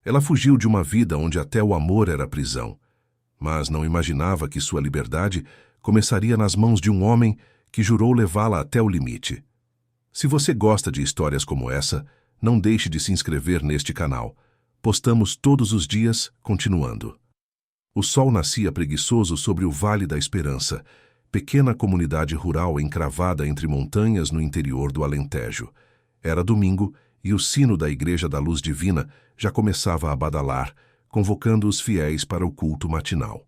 Ela fugiu de uma vida onde até o amor era prisão, mas não imaginava que sua liberdade começaria nas mãos de um homem que jurou levá-la até o limite. Se você gosta de histórias como essa, não deixe de se inscrever neste canal. Postamos todos os dias, continuando. O sol nascia preguiçoso sobre o Vale da Esperança, pequena comunidade rural encravada entre montanhas no interior do Alentejo. Era domingo e o sino da Igreja da Luz Divina já começava a badalar, convocando os fiéis para o culto matinal.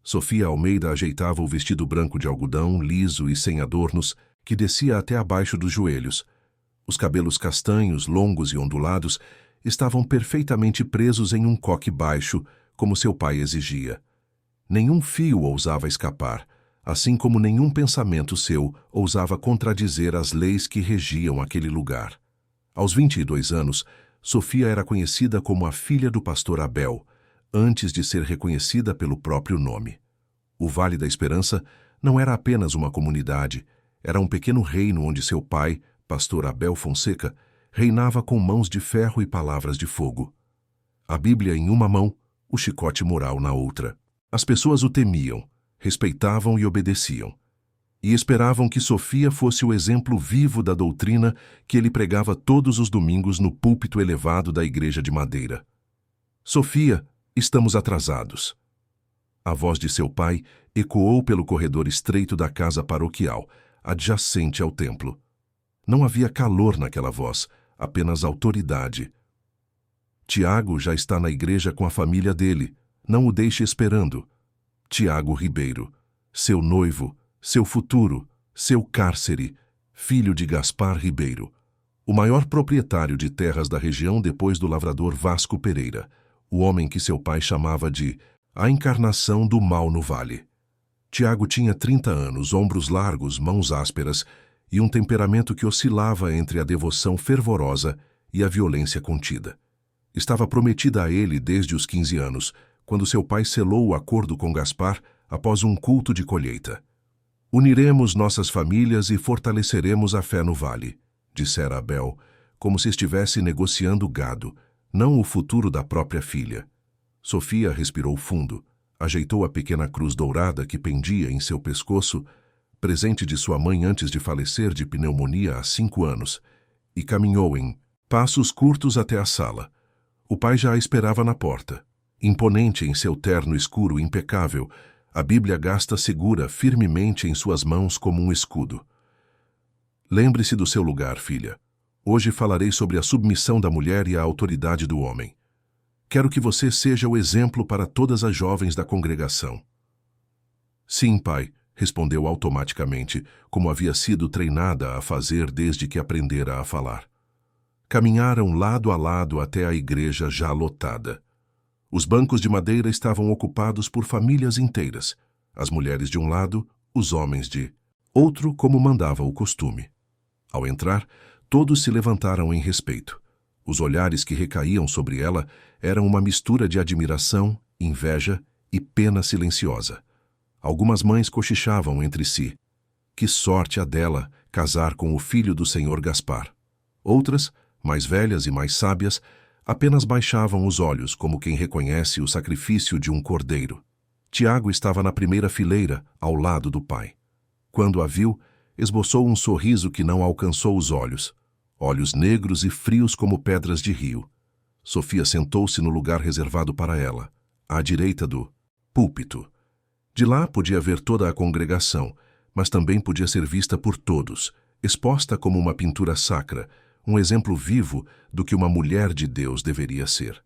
Sofia Almeida ajeitava o vestido branco de algodão, liso e sem adornos, que descia até abaixo dos joelhos. Os cabelos castanhos, longos e ondulados, estavam perfeitamente presos em um coque baixo, como seu pai exigia. Nenhum fio ousava escapar, assim como nenhum pensamento seu ousava contradizer as leis que regiam aquele lugar. Aos 22 anos, Sofia era conhecida como a filha do pastor Abel, antes de ser reconhecida pelo próprio nome. O Vale da Esperança não era apenas uma comunidade, era um pequeno reino onde seu pai, pastor Abel Fonseca, reinava com mãos de ferro e palavras de fogo. A Bíblia em uma mão, o chicote moral na outra. As pessoas o temiam, respeitavam e obedeciam. E esperavam que Sofia fosse o exemplo vivo da doutrina que ele pregava todos os domingos no púlpito elevado da Igreja de Madeira. Sofia, estamos atrasados. A voz de seu pai ecoou pelo corredor estreito da casa paroquial, adjacente ao templo. Não havia calor naquela voz, apenas autoridade. Tiago já está na igreja com a família dele. Não o deixe esperando. Tiago Ribeiro, seu noivo, seu futuro, seu cárcere, filho de Gaspar Ribeiro, o maior proprietário de terras da região depois do lavrador Vasco Pereira, o homem que seu pai chamava de a encarnação do mal no vale. Tiago tinha 30 anos, ombros largos, mãos ásperas e um temperamento que oscilava entre a devoção fervorosa e a violência contida. Estava prometida a ele desde os 15 anos, quando seu pai selou o acordo com Gaspar após um culto de colheita. Uniremos nossas famílias e fortaleceremos a fé no vale, dissera Abel, como se estivesse negociando gado, não o futuro da própria filha. Sofia respirou fundo, ajeitou a pequena cruz dourada que pendia em seu pescoço, presente de sua mãe antes de falecer de pneumonia há 5 anos, e caminhou em passos curtos até a sala. O pai já a esperava na porta. Imponente em seu terno escuro impecável, a Bíblia gasta segura firmemente em suas mãos como um escudo. Lembre-se do seu lugar, filha. Hoje falarei sobre a submissão da mulher e a autoridade do homem. Quero que você seja o exemplo para todas as jovens da congregação. Sim, pai, respondeu automaticamente, como havia sido treinada a fazer desde que aprendera a falar. Caminharam lado a lado até a igreja já lotada. Os bancos de madeira estavam ocupados por famílias inteiras, as mulheres de um lado, os homens de outro, como mandava o costume. Ao entrar, todos se levantaram em respeito. Os olhares que recaíam sobre ela eram uma mistura de admiração, inveja e pena silenciosa. Algumas mães cochichavam entre si. Que sorte a dela casar com o filho do senhor Gaspar. Outras, mais velhas e mais sábias, apenas baixavam os olhos como quem reconhece o sacrifício de um cordeiro. Tiago estava na primeira fileira, ao lado do pai. Quando a viu, esboçou um sorriso que não alcançou os olhos negros e frios como pedras de rio. Sofia sentou-se no lugar reservado para ela, à direita do púlpito. De lá podia ver toda a congregação, mas também podia ser vista por todos, exposta como uma pintura sacra, um exemplo vivo do que uma mulher de Deus deveria ser.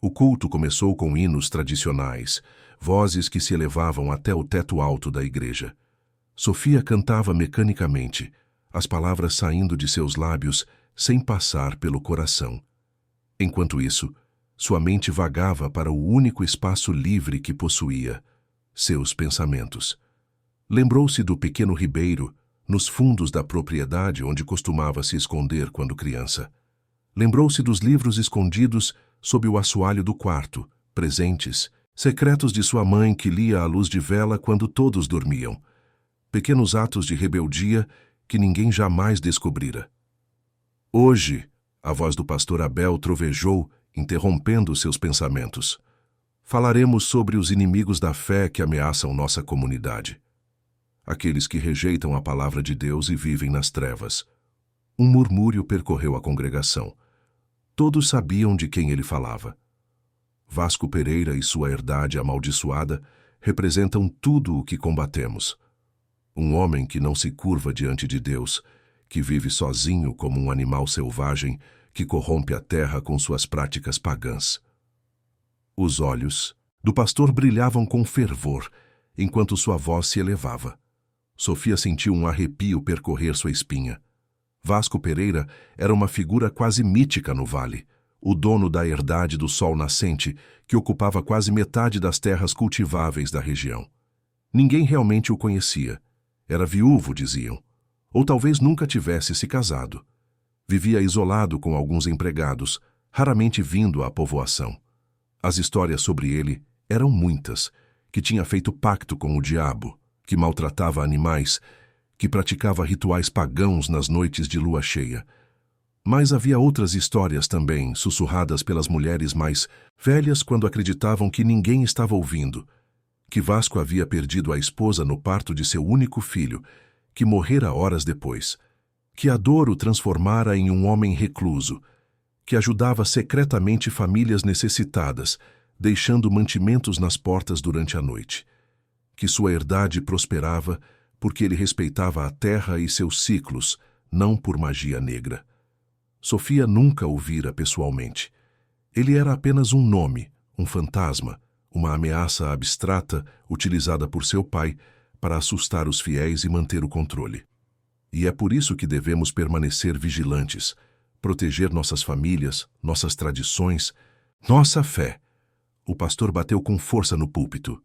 O culto começou com hinos tradicionais, vozes que se elevavam até o teto alto da igreja. Sofia cantava mecanicamente, as palavras saindo de seus lábios sem passar pelo coração. Enquanto isso, sua mente vagava para o único espaço livre que possuía, seus pensamentos. Lembrou-se do pequeno Ribeiro, nos fundos da propriedade onde costumava se esconder quando criança. Lembrou-se dos livros escondidos sob o assoalho do quarto, presentes, secretos de sua mãe que lia à luz de vela quando todos dormiam. Pequenos atos de rebeldia que ninguém jamais descobrira. Hoje, a voz do pastor Abel trovejou, interrompendo seus pensamentos. Falaremos sobre os inimigos da fé que ameaçam nossa comunidade. Aqueles que rejeitam a palavra de Deus e vivem nas trevas. Um murmúrio percorreu a congregação. Todos sabiam de quem ele falava. Vasco Pereira e sua herdade amaldiçoada representam tudo o que combatemos. Um homem que não se curva diante de Deus, que vive sozinho como um animal selvagem que corrompe a terra com suas práticas pagãs. Os olhos do pastor brilhavam com fervor, enquanto sua voz se elevava. Sofia sentiu um arrepio percorrer sua espinha. Vasco Pereira era uma figura quase mítica no vale, o dono da herdade do sol nascente, que ocupava quase metade das terras cultiváveis da região. Ninguém realmente o conhecia. Era viúvo, diziam, ou talvez nunca tivesse se casado. Vivia isolado com alguns empregados, raramente vindo à povoação. As histórias sobre ele eram muitas, que tinha feito pacto com o diabo, que maltratava animais, que praticava rituais pagãos nas noites de lua cheia. Mas havia outras histórias também, sussurradas pelas mulheres mais velhas quando acreditavam que ninguém estava ouvindo, que Vasco havia perdido a esposa no parto de seu único filho, que morrera horas depois, que a dor o transformara em um homem recluso, que ajudava secretamente famílias necessitadas, deixando mantimentos nas portas durante a noite, que sua herdade prosperava porque ele respeitava a terra e seus ciclos, não por magia negra. Sofia nunca o vira pessoalmente. Ele era apenas um nome, um fantasma, uma ameaça abstrata utilizada por seu pai para assustar os fiéis e manter o controle. E é por isso que devemos permanecer vigilantes, proteger nossas famílias, nossas tradições, nossa fé. O pastor bateu com força no púlpito.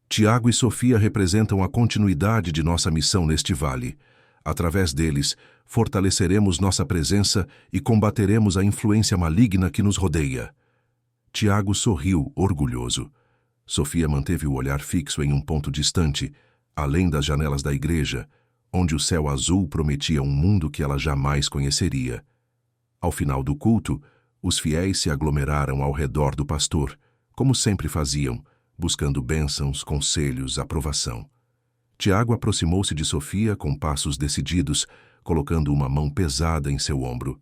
Tiago e Sofia representam a continuidade de nossa missão neste vale. Através deles, fortaleceremos nossa presença e combateremos a influência maligna que nos rodeia. Tiago sorriu, orgulhoso. Sofia manteve o olhar fixo em um ponto distante, além das janelas da igreja, onde o céu azul prometia um mundo que ela jamais conheceria. Ao final do culto, os fiéis se aglomeraram ao redor do pastor, como sempre faziam, buscando bênçãos, conselhos, aprovação. Tiago aproximou-se de Sofia com passos decididos, colocando uma mão pesada em seu ombro.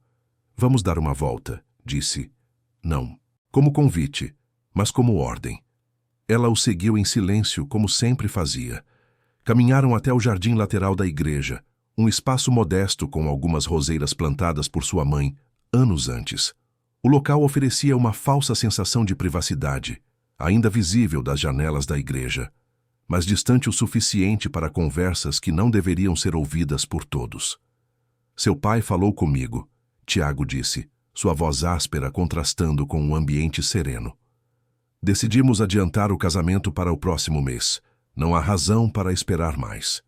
"Vamos dar uma volta", disse. Não como convite, mas como ordem. Ela o seguiu em silêncio, como sempre fazia. Caminharam até o jardim lateral da igreja, um espaço modesto com algumas roseiras plantadas por sua mãe, anos antes. O local oferecia uma falsa sensação de privacidade, ainda visível das janelas da igreja, mas distante o suficiente para conversas que não deveriam ser ouvidas por todos. "Seu pai falou comigo", Tiago disse, sua voz áspera contrastando com um ambiente sereno. "Decidimos adiantar o casamento para o próximo mês. Não há razão para esperar mais."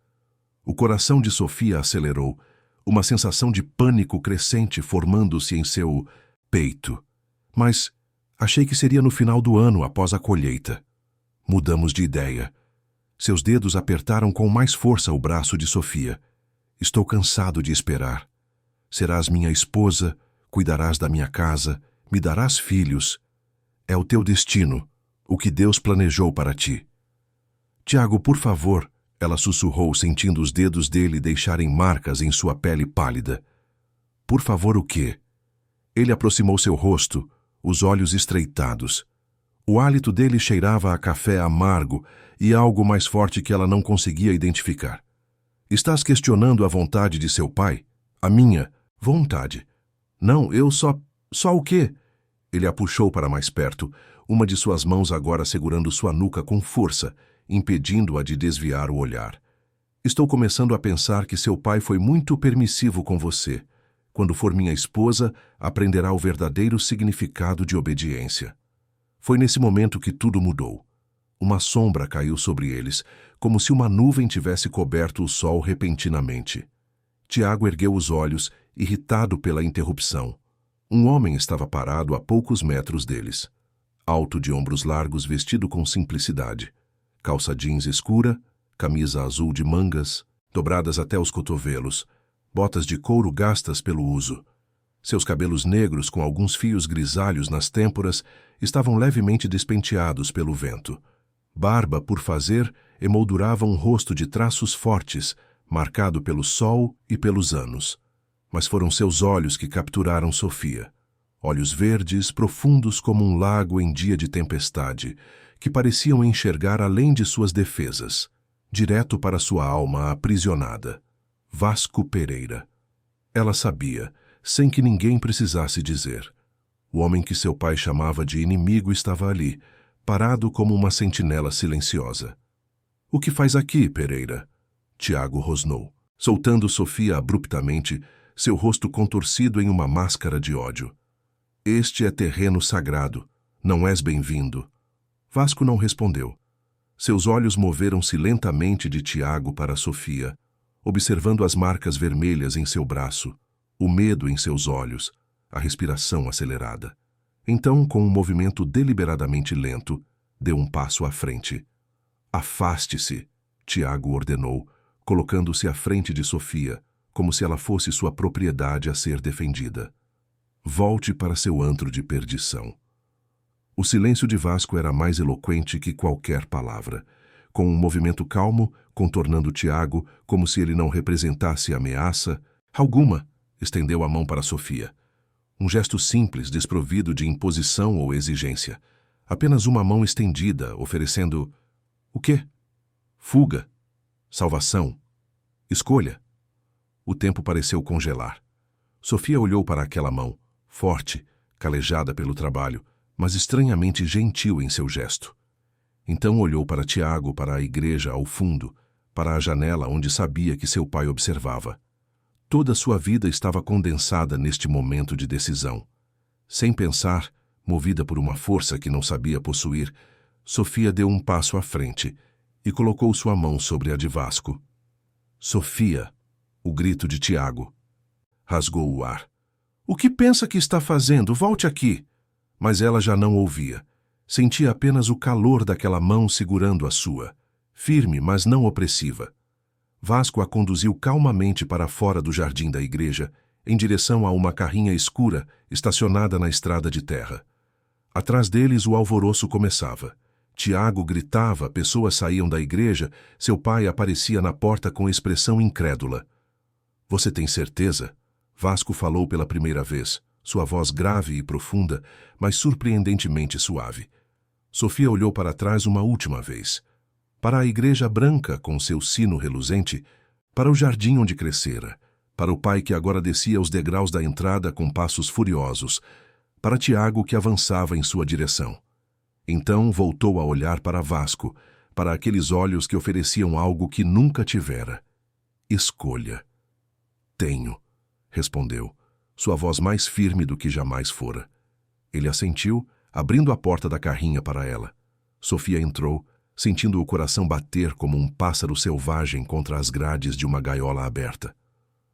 O coração de Sofia acelerou, uma sensação de pânico crescente formando-se em seu peito. "Mas achei que seria no final do ano, após a colheita." Mudamos de ideia. Seus dedos apertaram com mais força o braço de Sofia. "Estou cansado de esperar. Serás minha esposa, cuidarás da minha casa, me darás filhos. É o teu destino, o que Deus planejou para ti." "Tiago, por favor", ela sussurrou, sentindo os dedos dele deixarem marcas em sua pele pálida. "Por favor, o quê?" Ele aproximou seu rosto, os olhos estreitados. O hálito dele cheirava a café amargo e algo mais forte que ela não conseguia identificar. "Estás questionando a vontade de seu pai? A minha vontade?" "Não, eu só o quê?" Ele a puxou para mais perto, uma de suas mãos agora segurando sua nuca com força, impedindo-a de desviar o olhar. "Estou começando a pensar que seu pai foi muito permissivo com você. Quando for minha esposa, aprenderá o verdadeiro significado de obediência." Foi nesse momento que tudo mudou. Uma sombra caiu sobre eles, como se uma nuvem tivesse coberto o sol repentinamente. Tiago ergueu os olhos, irritado pela interrupção. Um homem estava parado a poucos metros deles. Alto de ombros largos, vestido com simplicidade. Calça jeans escura, camisa azul de mangas, dobradas até os cotovelos, botas de couro gastas pelo uso. Seus cabelos negros, com alguns fios grisalhos nas têmporas, estavam levemente despenteados pelo vento. Barba por fazer emoldurava um rosto de traços fortes, marcado pelo sol e pelos anos. Mas foram seus olhos que capturaram Sofia. Olhos verdes, profundos como um lago em dia de tempestade, que pareciam enxergar além de suas defesas, direto para sua alma aprisionada. Vasco Pereira. Ela sabia, sem que ninguém precisasse dizer. O homem que seu pai chamava de inimigo estava ali, parado como uma sentinela silenciosa. "O que faz aqui, Pereira?" Tiago rosnou, soltando Sofia abruptamente, seu rosto contorcido em uma máscara de ódio. "Este é terreno sagrado. Não és bem-vindo." Vasco não respondeu. Seus olhos moveram-se lentamente de Tiago para Sofia, observando as marcas vermelhas em seu braço, o medo em seus olhos, a respiração acelerada. Então, com um movimento deliberadamente lento, deu um passo à frente. "Afaste-se", Tiago ordenou, colocando-se à frente de Sofia, como se ela fosse sua propriedade a ser defendida. "Volte para seu antro de perdição." O silêncio de Vasco era mais eloquente que qualquer palavra. Com um movimento calmo, contornando Tiago, como se ele não representasse ameaça alguma, estendeu a mão para Sofia. Um gesto simples, desprovido de imposição ou exigência. Apenas uma mão estendida, oferecendo... O quê? Fuga. Salvação. Escolha. O tempo pareceu congelar. Sofia olhou para aquela mão, forte, calejada pelo trabalho, mas estranhamente gentil em seu gesto. Então olhou para Tiago, para a igreja ao fundo, para a janela onde sabia que seu pai observava. Toda sua vida estava condensada neste momento de decisão. Sem pensar, movida por uma força que não sabia possuir, Sofia deu um passo à frente e colocou sua mão sobre a de Vasco. "Sofia!" O grito de Tiago. Rasgou o ar. "O que pensa que está fazendo? Volte aqui!" Mas ela já não ouvia. Sentia apenas o calor daquela mão segurando a sua, firme, mas não opressiva. Vasco a conduziu calmamente para fora do jardim da igreja, em direção a uma carrinha escura estacionada na estrada de terra. Atrás deles o alvoroço começava. Tiago gritava, pessoas saíam da igreja, seu pai aparecia na porta com expressão incrédula. "Você tem certeza?" Vasco falou pela primeira vez, sua voz grave e profunda, mas surpreendentemente suave. Sofia olhou para trás uma última vez. Para a igreja branca com seu sino reluzente, para o jardim onde crescera, para o pai que agora descia os degraus da entrada com passos furiosos, para Tiago que avançava em sua direção. Então voltou a olhar para Vasco, para aqueles olhos que ofereciam algo que nunca tivera. "Escolha." "Tenho", respondeu, sua voz mais firme do que jamais fora. Ele assentiu, abrindo a porta da carrinha para ela. Sofia entrou, sentindo o coração bater como um pássaro selvagem contra as grades de uma gaiola aberta.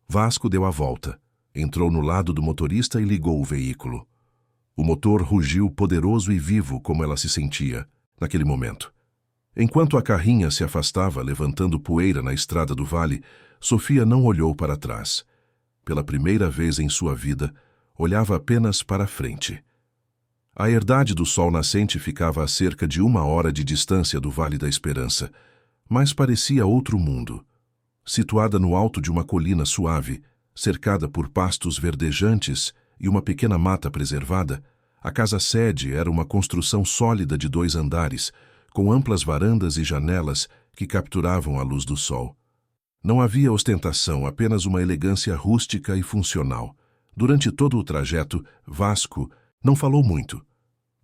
Vasco deu a volta, entrou no lado do motorista e ligou o veículo. O motor rugiu poderoso e vivo como ela se sentia, naquele momento. Enquanto a carrinha se afastava, levantando poeira na estrada do vale, Sofia não olhou para trás. Pela primeira vez em sua vida, olhava apenas para frente. A herdade do sol nascente ficava a cerca de 1 hora de distância do Vale da Esperança, mas parecia outro mundo. Situada no alto de uma colina suave, cercada por pastos verdejantes e uma pequena mata preservada, a casa-sede era uma construção sólida de 2 andares, com amplas varandas e janelas que capturavam a luz do sol. Não havia ostentação, apenas uma elegância rústica e funcional. Durante todo o trajeto, Vasco não falou muito.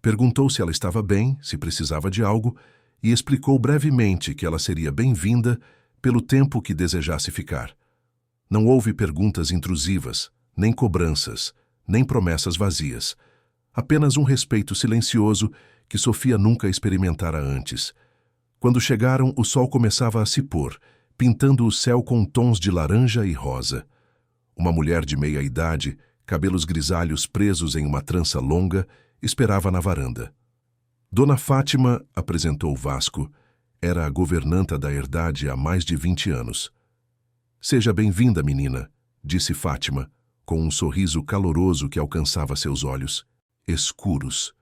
Perguntou se ela estava bem, se precisava de algo, e explicou brevemente que ela seria bem-vinda pelo tempo que desejasse ficar. Não houve perguntas intrusivas, nem cobranças, nem promessas vazias. Apenas um respeito silencioso que Sofia nunca experimentara antes. Quando chegaram, o sol começava a se pôr, pintando o céu com tons de laranja e rosa. Uma mulher de meia idade, cabelos grisalhos presos em uma trança longa, esperava na varanda. Dona Fátima, apresentou Vasco, era a governanta da herdade há mais de 20 anos. "Seja bem-vinda, menina", disse Fátima, com um sorriso caloroso que alcançava seus olhos, escuros.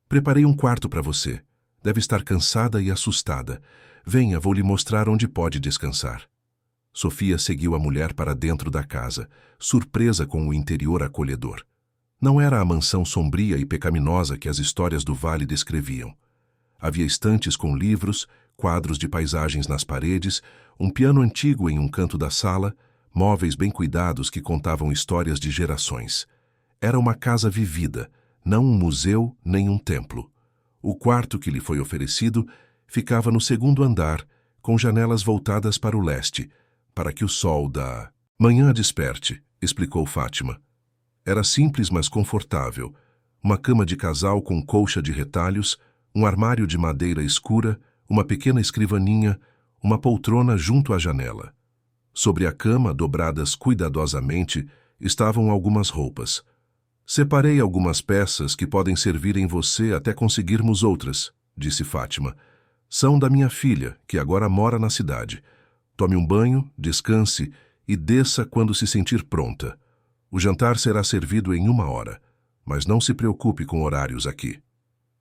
Preparei um quarto para você. Deve estar cansada e assustada. Venha, vou lhe mostrar onde pode descansar. Sofia seguiu a mulher para dentro da casa, surpresa com o interior acolhedor. Não era a mansão sombria e pecaminosa que as histórias do vale descreviam. Havia estantes com livros, quadros de paisagens nas paredes, um piano antigo em um canto da sala, móveis bem cuidados que contavam histórias de gerações. Era uma casa vivida, não um museu nem um templo. O quarto que lhe foi oferecido ficava no segundo andar, com janelas voltadas para o leste, para que o sol da manhã desperte, explicou Fátima. Era simples, mas confortável. Uma cama de casal com colcha de retalhos, um armário de madeira escura, uma pequena escrivaninha, uma poltrona junto à janela. Sobre a cama, dobradas cuidadosamente, estavam algumas roupas. Separei algumas peças que podem servir em você até conseguirmos outras, disse Fátima. São da minha filha, que agora mora na cidade. Tome um banho, descanse e desça quando se sentir pronta. O jantar será servido em 1 hora, mas não se preocupe com horários aqui.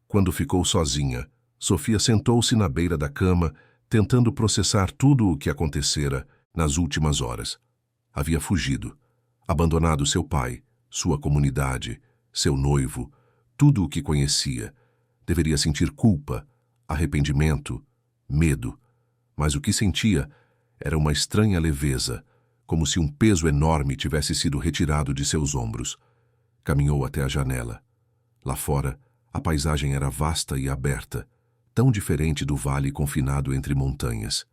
Quando ficou sozinha, Sofia sentou-se na beira da cama, tentando processar tudo o que acontecera nas últimas horas. Havia fugido, abandonado seu pai, sua comunidade, seu noivo, tudo o que conhecia. Deveria sentir culpa, arrependimento, medo, mas o que sentia era uma estranha leveza, como se um peso enorme tivesse sido retirado de seus ombros. Caminhou até a janela. Lá fora, a paisagem era vasta e aberta, tão diferente do vale confinado entre montanhas.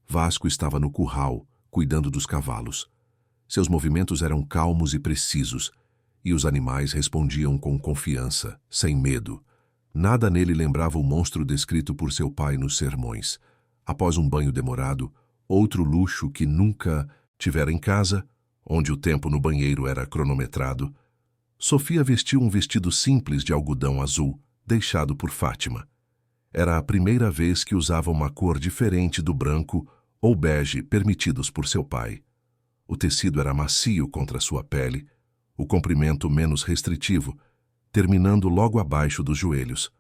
Vasco estava no curral, cuidando dos cavalos. Seus movimentos eram calmos e precisos, e os animais respondiam com confiança, sem medo. Nada nele lembrava o monstro descrito por seu pai nos sermões. Após um banho demorado, outro luxo que nunca tivera em casa, onde o tempo no banheiro era cronometrado, Sofia vestiu um vestido simples de algodão azul, deixado por Fátima. Era a primeira vez que usava uma cor diferente do branco ou bege permitidos por seu pai. O tecido era macio contra sua pele, o comprimento menos restritivo, terminando logo abaixo dos joelhos.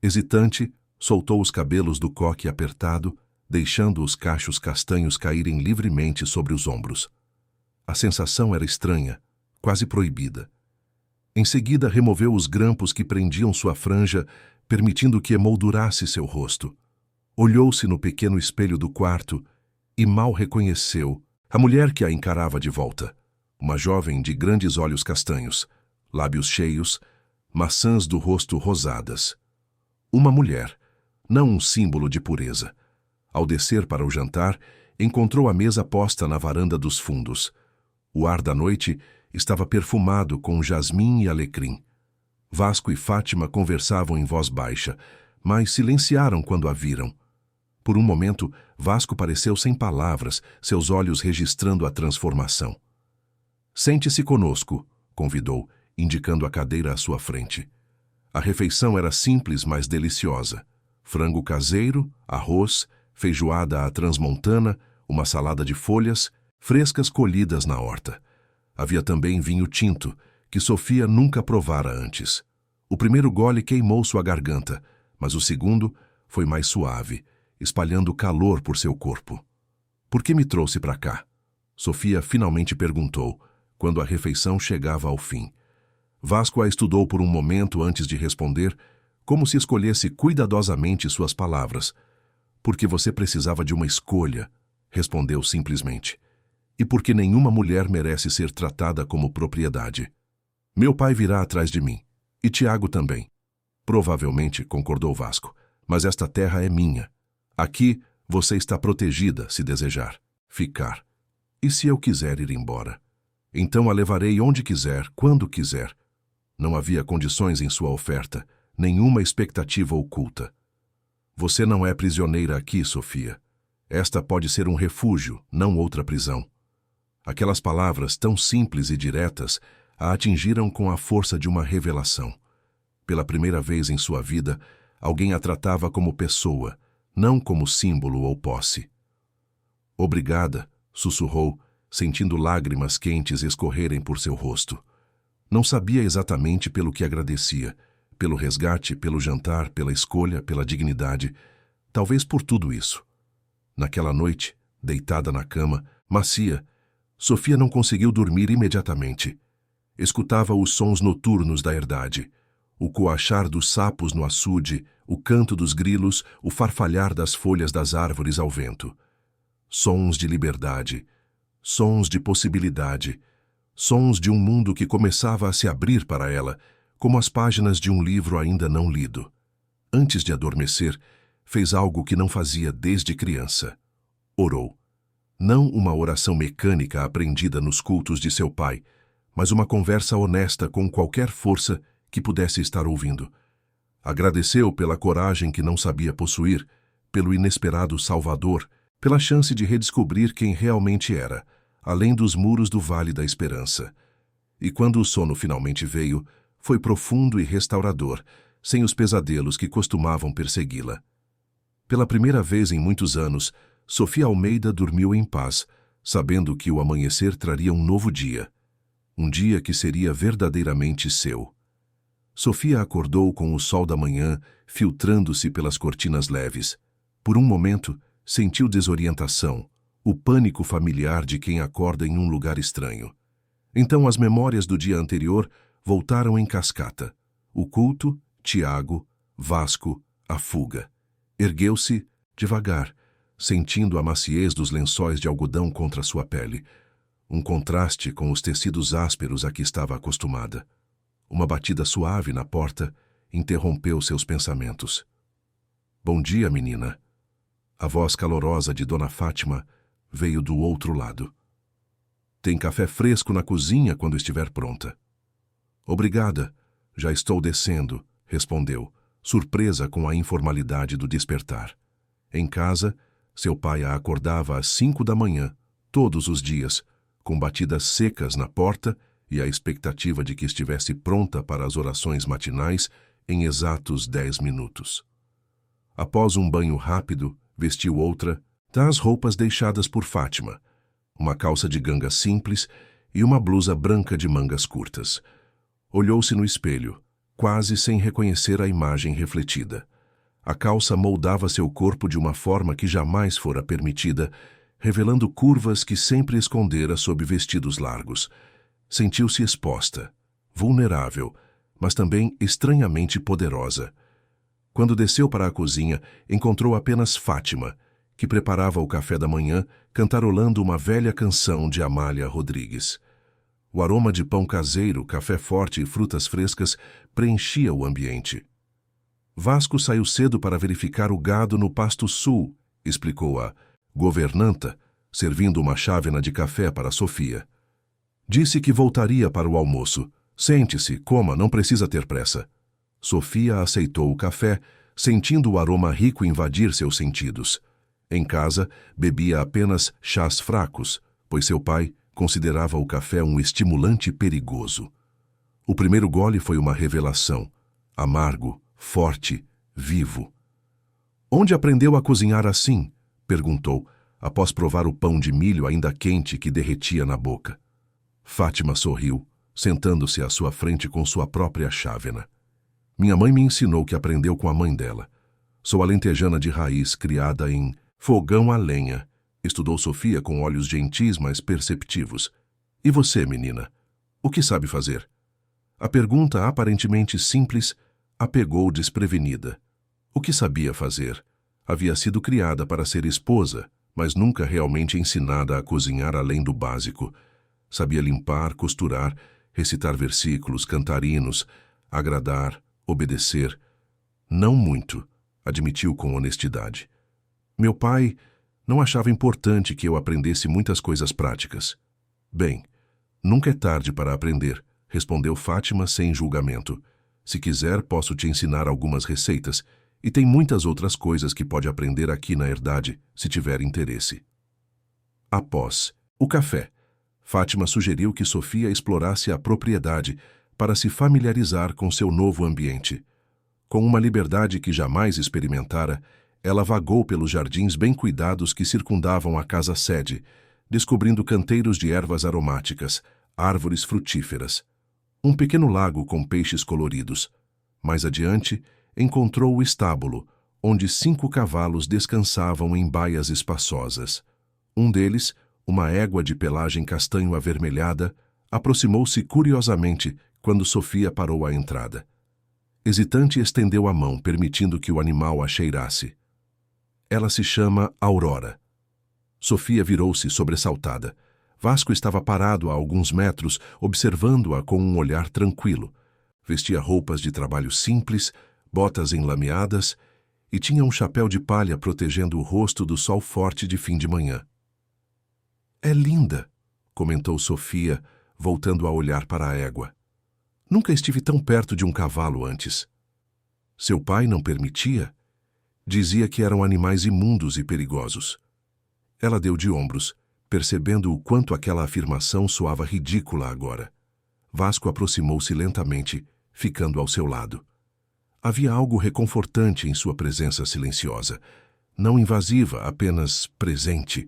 Hesitante, soltou os cabelos do coque apertado, deixando os cachos castanhos caírem livremente sobre os ombros. A sensação era estranha, quase proibida. Em seguida, removeu os grampos que prendiam sua franja, permitindo que emoldurasse seu rosto. Olhou-se no pequeno espelho do quarto e mal reconheceu a mulher que a encarava de volta. Uma jovem de grandes olhos castanhos, lábios cheios, maçãs do rosto rosadas. Uma mulher, não um símbolo de pureza. Ao descer para o jantar, encontrou a mesa posta na varanda dos fundos. O ar da noite estava perfumado com jasmim e alecrim. Vasco e Fátima conversavam em voz baixa, mas silenciaram quando a viram. Por um momento, Vasco pareceu sem palavras, seus olhos registrando a transformação. «Sente-se conosco», convidou, indicando a cadeira à sua frente. A refeição era simples, mas deliciosa. Frango caseiro, arroz, feijoada à transmontana, uma salada de folhas, frescas colhidas na horta. Havia também vinho tinto, que Sofia nunca provara antes. O primeiro gole queimou sua garganta, mas o segundo foi mais suave, espalhando calor por seu corpo. «Por que me trouxe para cá?» Sofia finalmente perguntou, quando a refeição chegava ao fim. Vasco a estudou por um momento antes de responder, como se escolhesse cuidadosamente suas palavras. «Porque você precisava de uma escolha», respondeu simplesmente. «E porque nenhuma mulher merece ser tratada como propriedade. Meu pai virá atrás de mim, e Tiago também». «Provavelmente», concordou Vasco, «mas esta terra é minha. Aqui você está protegida, se desejar ficar. E se eu quiser ir embora? Então a levarei onde quiser, quando quiser». Não havia condições em sua oferta, nenhuma expectativa oculta. «Você não é prisioneira aqui, Sofia. Esta pode ser um refúgio, não outra prisão». Aquelas palavras tão simples e diretas a atingiram com a força de uma revelação. Pela primeira vez em sua vida, alguém a tratava como pessoa, não como símbolo ou posse. «Obrigada», sussurrou, sentindo lágrimas quentes escorrerem por seu rosto. Não sabia exatamente pelo que agradecia, pelo resgate, pelo jantar, pela escolha, pela dignidade, talvez por tudo isso. Naquela noite, deitada na cama, macia, Sofia não conseguiu dormir imediatamente. Escutava os sons noturnos da herdade, o coachar dos sapos no açude, o canto dos grilos, o farfalhar das folhas das árvores ao vento. Sons de liberdade, sons de possibilidade, sons de um mundo que começava a se abrir para ela, como as páginas de um livro ainda não lido. Antes de adormecer, fez algo que não fazia desde criança. Orou. Não uma oração mecânica aprendida nos cultos de seu pai, mas uma conversa honesta com qualquer força que pudesse estar ouvindo. Agradeceu pela coragem que não sabia possuir, pelo inesperado Salvador, pela chance de redescobrir quem realmente era, além dos muros do Vale da Esperança. E quando o sono finalmente veio, foi profundo e restaurador, sem os pesadelos que costumavam persegui-la. Pela primeira vez em muitos anos, Sofia Almeida dormiu em paz, sabendo que o amanhecer traria um novo dia. Um dia que seria verdadeiramente seu. Sofia acordou com o sol da manhã filtrando-se pelas cortinas leves. Por um momento, sentiu desorientação, o pânico familiar de quem acorda em um lugar estranho. Então as memórias do dia anterior voltaram em cascata. O culto, Tiago, Vasco, a fuga. Ergueu-se devagar, sentindo a maciez dos lençóis de algodão contra sua pele. Um contraste com os tecidos ásperos a que estava acostumada. Uma batida suave na porta interrompeu seus pensamentos. "Bom dia, menina." A voz calorosa de Dona Fátima veio do outro lado. "Tem café fresco na cozinha quando estiver pronta." "Obrigada, já estou descendo", respondeu, surpresa com a informalidade do despertar. Em casa, seu pai a acordava às 5 da manhã, todos os dias, com batidas secas na porta e a expectativa de que estivesse pronta para as orações matinais em exatos 10 minutos. Após um banho rápido, vestiu outra das roupas deixadas por Fátima, uma calça de ganga simples e uma blusa branca de mangas curtas. Olhou-se no espelho, quase sem reconhecer a imagem refletida. A calça moldava seu corpo de uma forma que jamais fora permitida, revelando curvas que sempre escondera sob vestidos largos. Sentiu-se exposta, vulnerável, mas também estranhamente poderosa. Quando desceu para a cozinha, encontrou apenas Fátima, que preparava o café da manhã, cantarolando uma velha canção de Amália Rodrigues. O aroma de pão caseiro, café forte e frutas frescas preenchia o ambiente. "Vasco saiu cedo para verificar o gado no Pasto Sul", explicou a governanta, servindo uma chávena de café para Sofia. "Disse que voltaria para o almoço. Sente-se, coma, não precisa ter pressa." Sofia aceitou o café, sentindo o aroma rico invadir seus sentidos. Em casa, bebia apenas chás fracos, pois seu pai considerava o café um estimulante perigoso. O primeiro gole foi uma revelação, amargo, forte, vivo. "Onde aprendeu a cozinhar assim?" perguntou, após provar o pão de milho ainda quente que derretia na boca. Fátima sorriu, sentando-se à sua frente com sua própria chávena. "Minha mãe me ensinou que aprendeu com a mãe dela. Sou alentejana de raiz, criada em fogão a lenha", estudou Sofia com olhos gentis, mas perceptivos. "E você, menina? O que sabe fazer?" A pergunta, aparentemente simples, a pegou desprevenida. O que sabia fazer? Havia sido criada para ser esposa, mas nunca realmente ensinada a cozinhar além do básico. Sabia limpar, costurar, recitar versículos, cantar hinos, agradar, obedecer. "Não muito", admitiu com honestidade. "Meu pai não achava importante que eu aprendesse muitas coisas práticas." "Bem, nunca é tarde para aprender", respondeu Fátima sem julgamento. "Se quiser, posso te ensinar algumas receitas, e tem muitas outras coisas que pode aprender aqui na herdade, se tiver interesse." Após o café, Fátima sugeriu que Sofia explorasse a propriedade para se familiarizar com seu novo ambiente. Com uma liberdade que jamais experimentara, ela vagou pelos jardins bem cuidados que circundavam a casa-sede, descobrindo canteiros de ervas aromáticas, árvores frutíferas. Um pequeno lago com peixes coloridos. Mais adiante, encontrou o estábulo, onde 5 cavalos descansavam em baias espaçosas. Um deles, uma égua de pelagem castanho avermelhada, aproximou-se curiosamente quando Sofia parou à entrada. Hesitante, estendeu a mão, permitindo que o animal a cheirasse. Ela se chama Aurora. Sofia virou-se sobressaltada. Vasco estava parado a alguns metros, observando-a com um olhar tranquilo. Vestia roupas de trabalho simples, botas enlameadas e tinha um chapéu de palha protegendo o rosto do sol forte de fim de manhã. "É linda", comentou Sofia, voltando a olhar para a égua. "Nunca estive tão perto de um cavalo antes." Seu pai não permitia? Dizia que eram animais imundos e perigosos. Ela deu de ombros, percebendo o quanto aquela afirmação soava ridícula agora. Vasco aproximou-se lentamente, ficando ao seu lado. Havia algo reconfortante em sua presença silenciosa, não invasiva, apenas presente.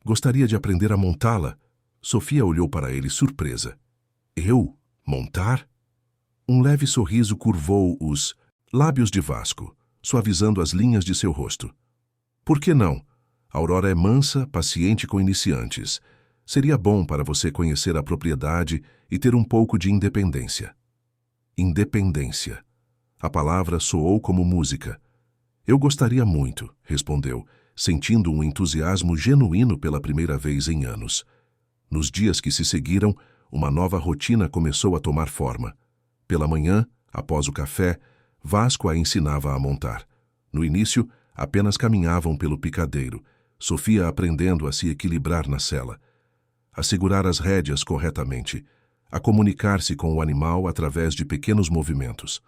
Gostaria de aprender a montá-la. Sofia olhou para ele surpresa. "Eu? Montar?" Um leve sorriso curvou os lábios de Vasco, suavizando as linhas de seu rosto. "Por que não? Aurora é mansa, paciente com iniciantes. Seria bom para você conhecer a propriedade e ter um pouco de independência." Independência. A palavra soou como música. "Eu gostaria muito", respondeu, sentindo um entusiasmo genuíno pela primeira vez em anos. Nos dias que se seguiram, uma nova rotina começou a tomar forma. Pela manhã, após o café, Vasco a ensinava a montar. No início, apenas caminhavam pelo picadeiro, Sofia aprendendo a se equilibrar na sela, a segurar as rédeas corretamente, a comunicar-se com o animal através de pequenos movimentos.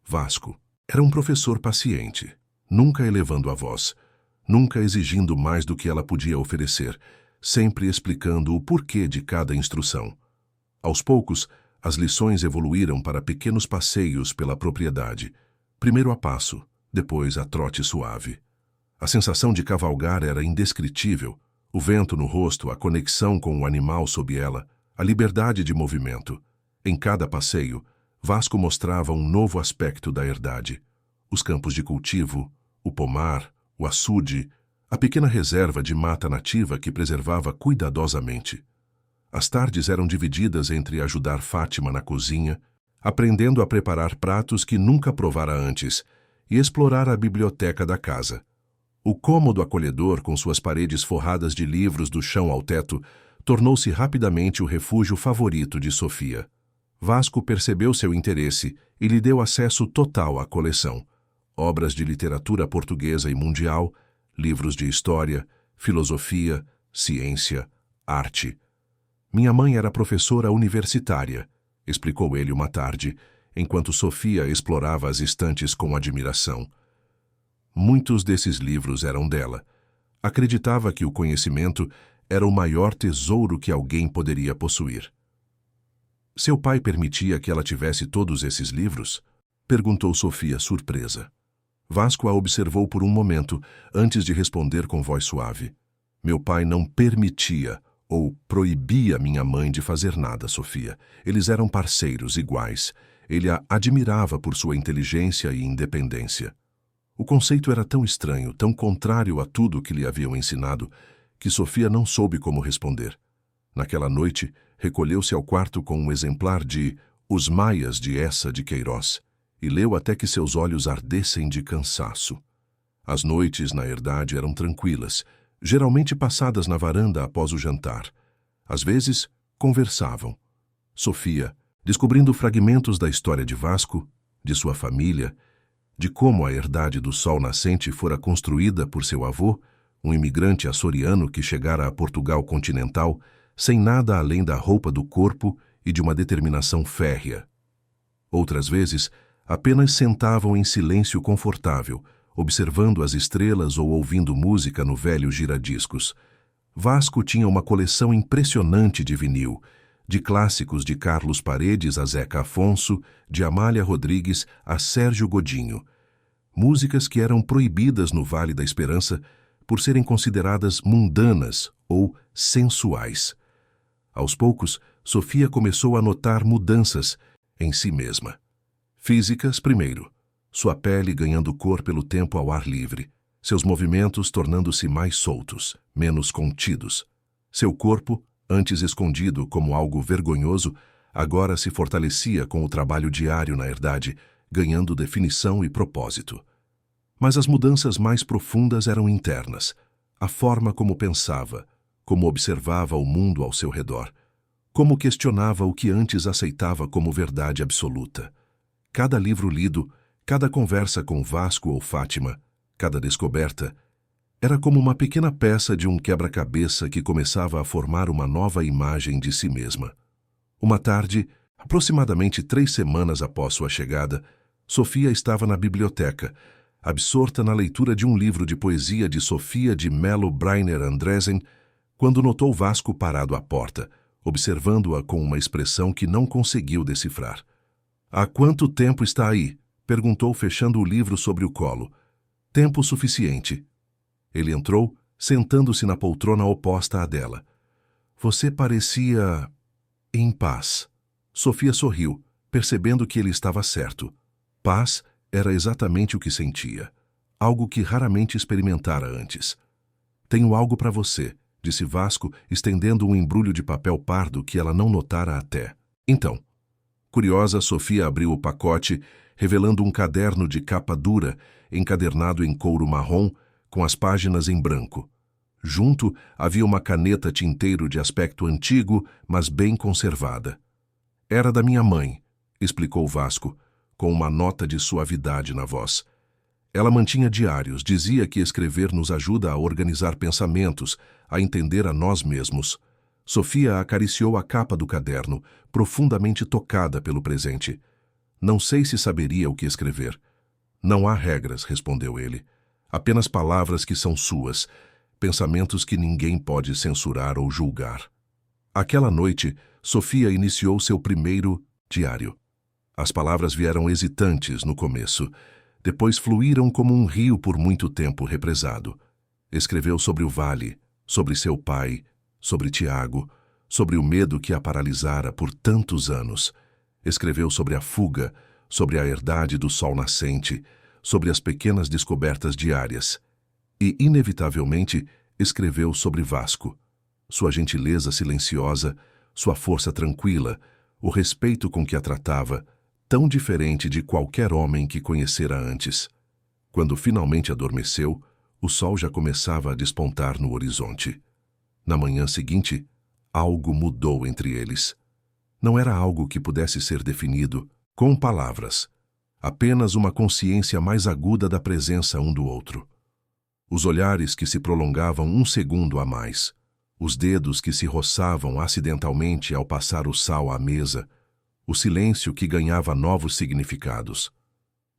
Vasco era um professor paciente, nunca elevando a voz, nunca exigindo mais do que ela podia oferecer, sempre explicando o porquê de cada instrução. Aos poucos, as lições evoluíram para pequenos passeios pela propriedade, primeiro a passo, depois a trote suave. A sensação de cavalgar era indescritível, o vento no rosto, a conexão com o animal sob ela, a liberdade de movimento. Em cada passeio, Vasco mostrava um novo aspecto da herdade. Os campos de cultivo, o pomar, o açude, a pequena reserva de mata nativa que preservava cuidadosamente. As tardes eram divididas entre ajudar Fátima na cozinha, aprendendo a preparar pratos que nunca provara antes, e explorar a biblioteca da casa. O cômodo acolhedor, com suas paredes forradas de livros do chão ao teto, tornou-se rapidamente o refúgio favorito de Sofia. Vasco percebeu seu interesse e lhe deu acesso total à coleção. Obras de literatura portuguesa e mundial, livros de história, filosofia, ciência, arte. "Minha mãe era professora universitária", explicou ele uma tarde, enquanto Sofia explorava as estantes com admiração. Muitos desses livros eram dela. Acreditava que o conhecimento era o maior tesouro que alguém poderia possuir. "Seu pai permitia que ela tivesse todos esses livros?" perguntou Sofia, surpresa. Vasco a observou por um momento, antes de responder com voz suave. "Meu pai não permitia ou proibia minha mãe de fazer nada, Sofia. Eles eram parceiros iguais. Ele a admirava por sua inteligência e independência." O conceito era tão estranho, tão contrário a tudo que lhe haviam ensinado, que Sofia não soube como responder. Naquela noite, recolheu-se ao quarto com um exemplar de Os Maias de Eça de Queiroz e leu até que seus olhos ardessem de cansaço. As noites na herdade eram tranquilas, geralmente passadas na varanda após o jantar. Às vezes, conversavam. Sofia, descobrindo fragmentos da história de Vasco, de sua família, de como a herdade do Sol Nascente fora construída por seu avô, um imigrante açoriano que chegara a Portugal continental, sem nada além da roupa do corpo e de uma determinação férrea. Outras vezes, apenas sentavam em silêncio confortável, observando as estrelas ou ouvindo música no velho giradiscos. Vasco tinha uma coleção impressionante de vinil, de clássicos de Carlos Paredes a Zeca Afonso, de Amália Rodrigues a Sérgio Godinho. Músicas que eram proibidas no Vale da Esperança por serem consideradas mundanas ou sensuais. Aos poucos, Sofia começou a notar mudanças em si mesma. Físicas, primeiro. Sua pele ganhando cor pelo tempo ao ar livre. Seus movimentos tornando-se mais soltos, menos contidos. Seu corpo, antes escondido como algo vergonhoso, agora se fortalecia com o trabalho diário na herdade, ganhando definição e propósito. Mas as mudanças mais profundas eram internas. A forma como pensava, como observava o mundo ao seu redor, como questionava o que antes aceitava como verdade absoluta. Cada livro lido, cada conversa com Vasco ou Fátima, cada descoberta, era como uma pequena peça de um quebra-cabeça que começava a formar uma nova imagem de si mesma. Uma tarde, aproximadamente 3 semanas após sua chegada, Sofia estava na biblioteca, absorta na leitura de um livro de poesia de Sofia de Mello Brynner Andresen, quando notou Vasco parado à porta, observando-a com uma expressão que não conseguiu decifrar. "Há quanto tempo está aí?" perguntou, fechando o livro sobre o colo. "Tempo suficiente." Ele entrou, sentando-se na poltrona oposta à dela. "Você parecia em paz." Sofia sorriu, percebendo que ele estava certo. Paz era exatamente o que sentia, algo que raramente experimentara antes. "Tenho algo para você", disse Vasco, estendendo um embrulho de papel pardo que ela não notara até. "Então." Curiosa, Sofia abriu o pacote, revelando um caderno de capa dura, encadernado em couro marrom, com as páginas em branco. Junto havia uma caneta tinteiro de aspecto antigo, mas bem conservada. "Era da minha mãe", explicou Vasco, com uma nota de suavidade na voz. "Ela mantinha diários, dizia que escrever nos ajuda a organizar pensamentos, a entender a nós mesmos." Sofia acariciou a capa do caderno, profundamente tocada pelo presente. "Não sei se saberia o que escrever." "Não há regras", respondeu ele. "Apenas palavras que são suas, pensamentos que ninguém pode censurar ou julgar." Aquela noite, Sofia iniciou seu primeiro diário. As palavras vieram hesitantes no começo, depois fluíram como um rio por muito tempo represado. Escreveu sobre o vale, sobre seu pai, sobre Tiago, sobre o medo que a paralisara por tantos anos. Escreveu sobre a fuga, sobre a herdade do sol nascente, sobre as pequenas descobertas diárias. E, inevitavelmente, escreveu sobre Vasco. Sua gentileza silenciosa, sua força tranquila, o respeito com que a tratava, tão diferente de qualquer homem que conhecera antes. Quando finalmente adormeceu, o sol já começava a despontar no horizonte. Na manhã seguinte, algo mudou entre eles. Não era algo que pudesse ser definido com palavras, apenas uma consciência mais aguda da presença um do outro. Os olhares que se prolongavam um segundo a mais, os dedos que se roçavam acidentalmente ao passar o sal à mesa, o silêncio que ganhava novos significados.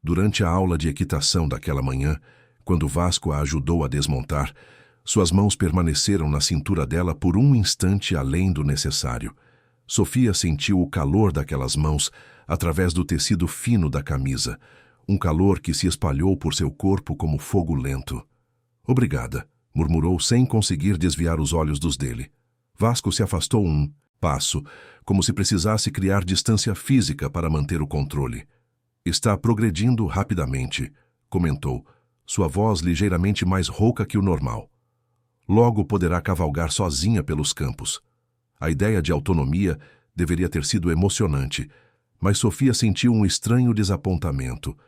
Durante a aula de equitação daquela manhã, quando Vasco a ajudou a desmontar, suas mãos permaneceram na cintura dela por um instante além do necessário. Sofia sentiu o calor daquelas mãos através do tecido fino da camisa, um calor que se espalhou por seu corpo como fogo lento. "Obrigada", murmurou sem conseguir desviar os olhos dos dele. Vasco se afastou um passo, como se precisasse criar distância física para manter o controle. "Está progredindo rapidamente", comentou, sua voz ligeiramente mais rouca que o normal. "Logo poderá cavalgar sozinha pelos campos." A ideia de autonomia deveria ter sido emocionante, mas Sofia sentiu um estranho desapontamento.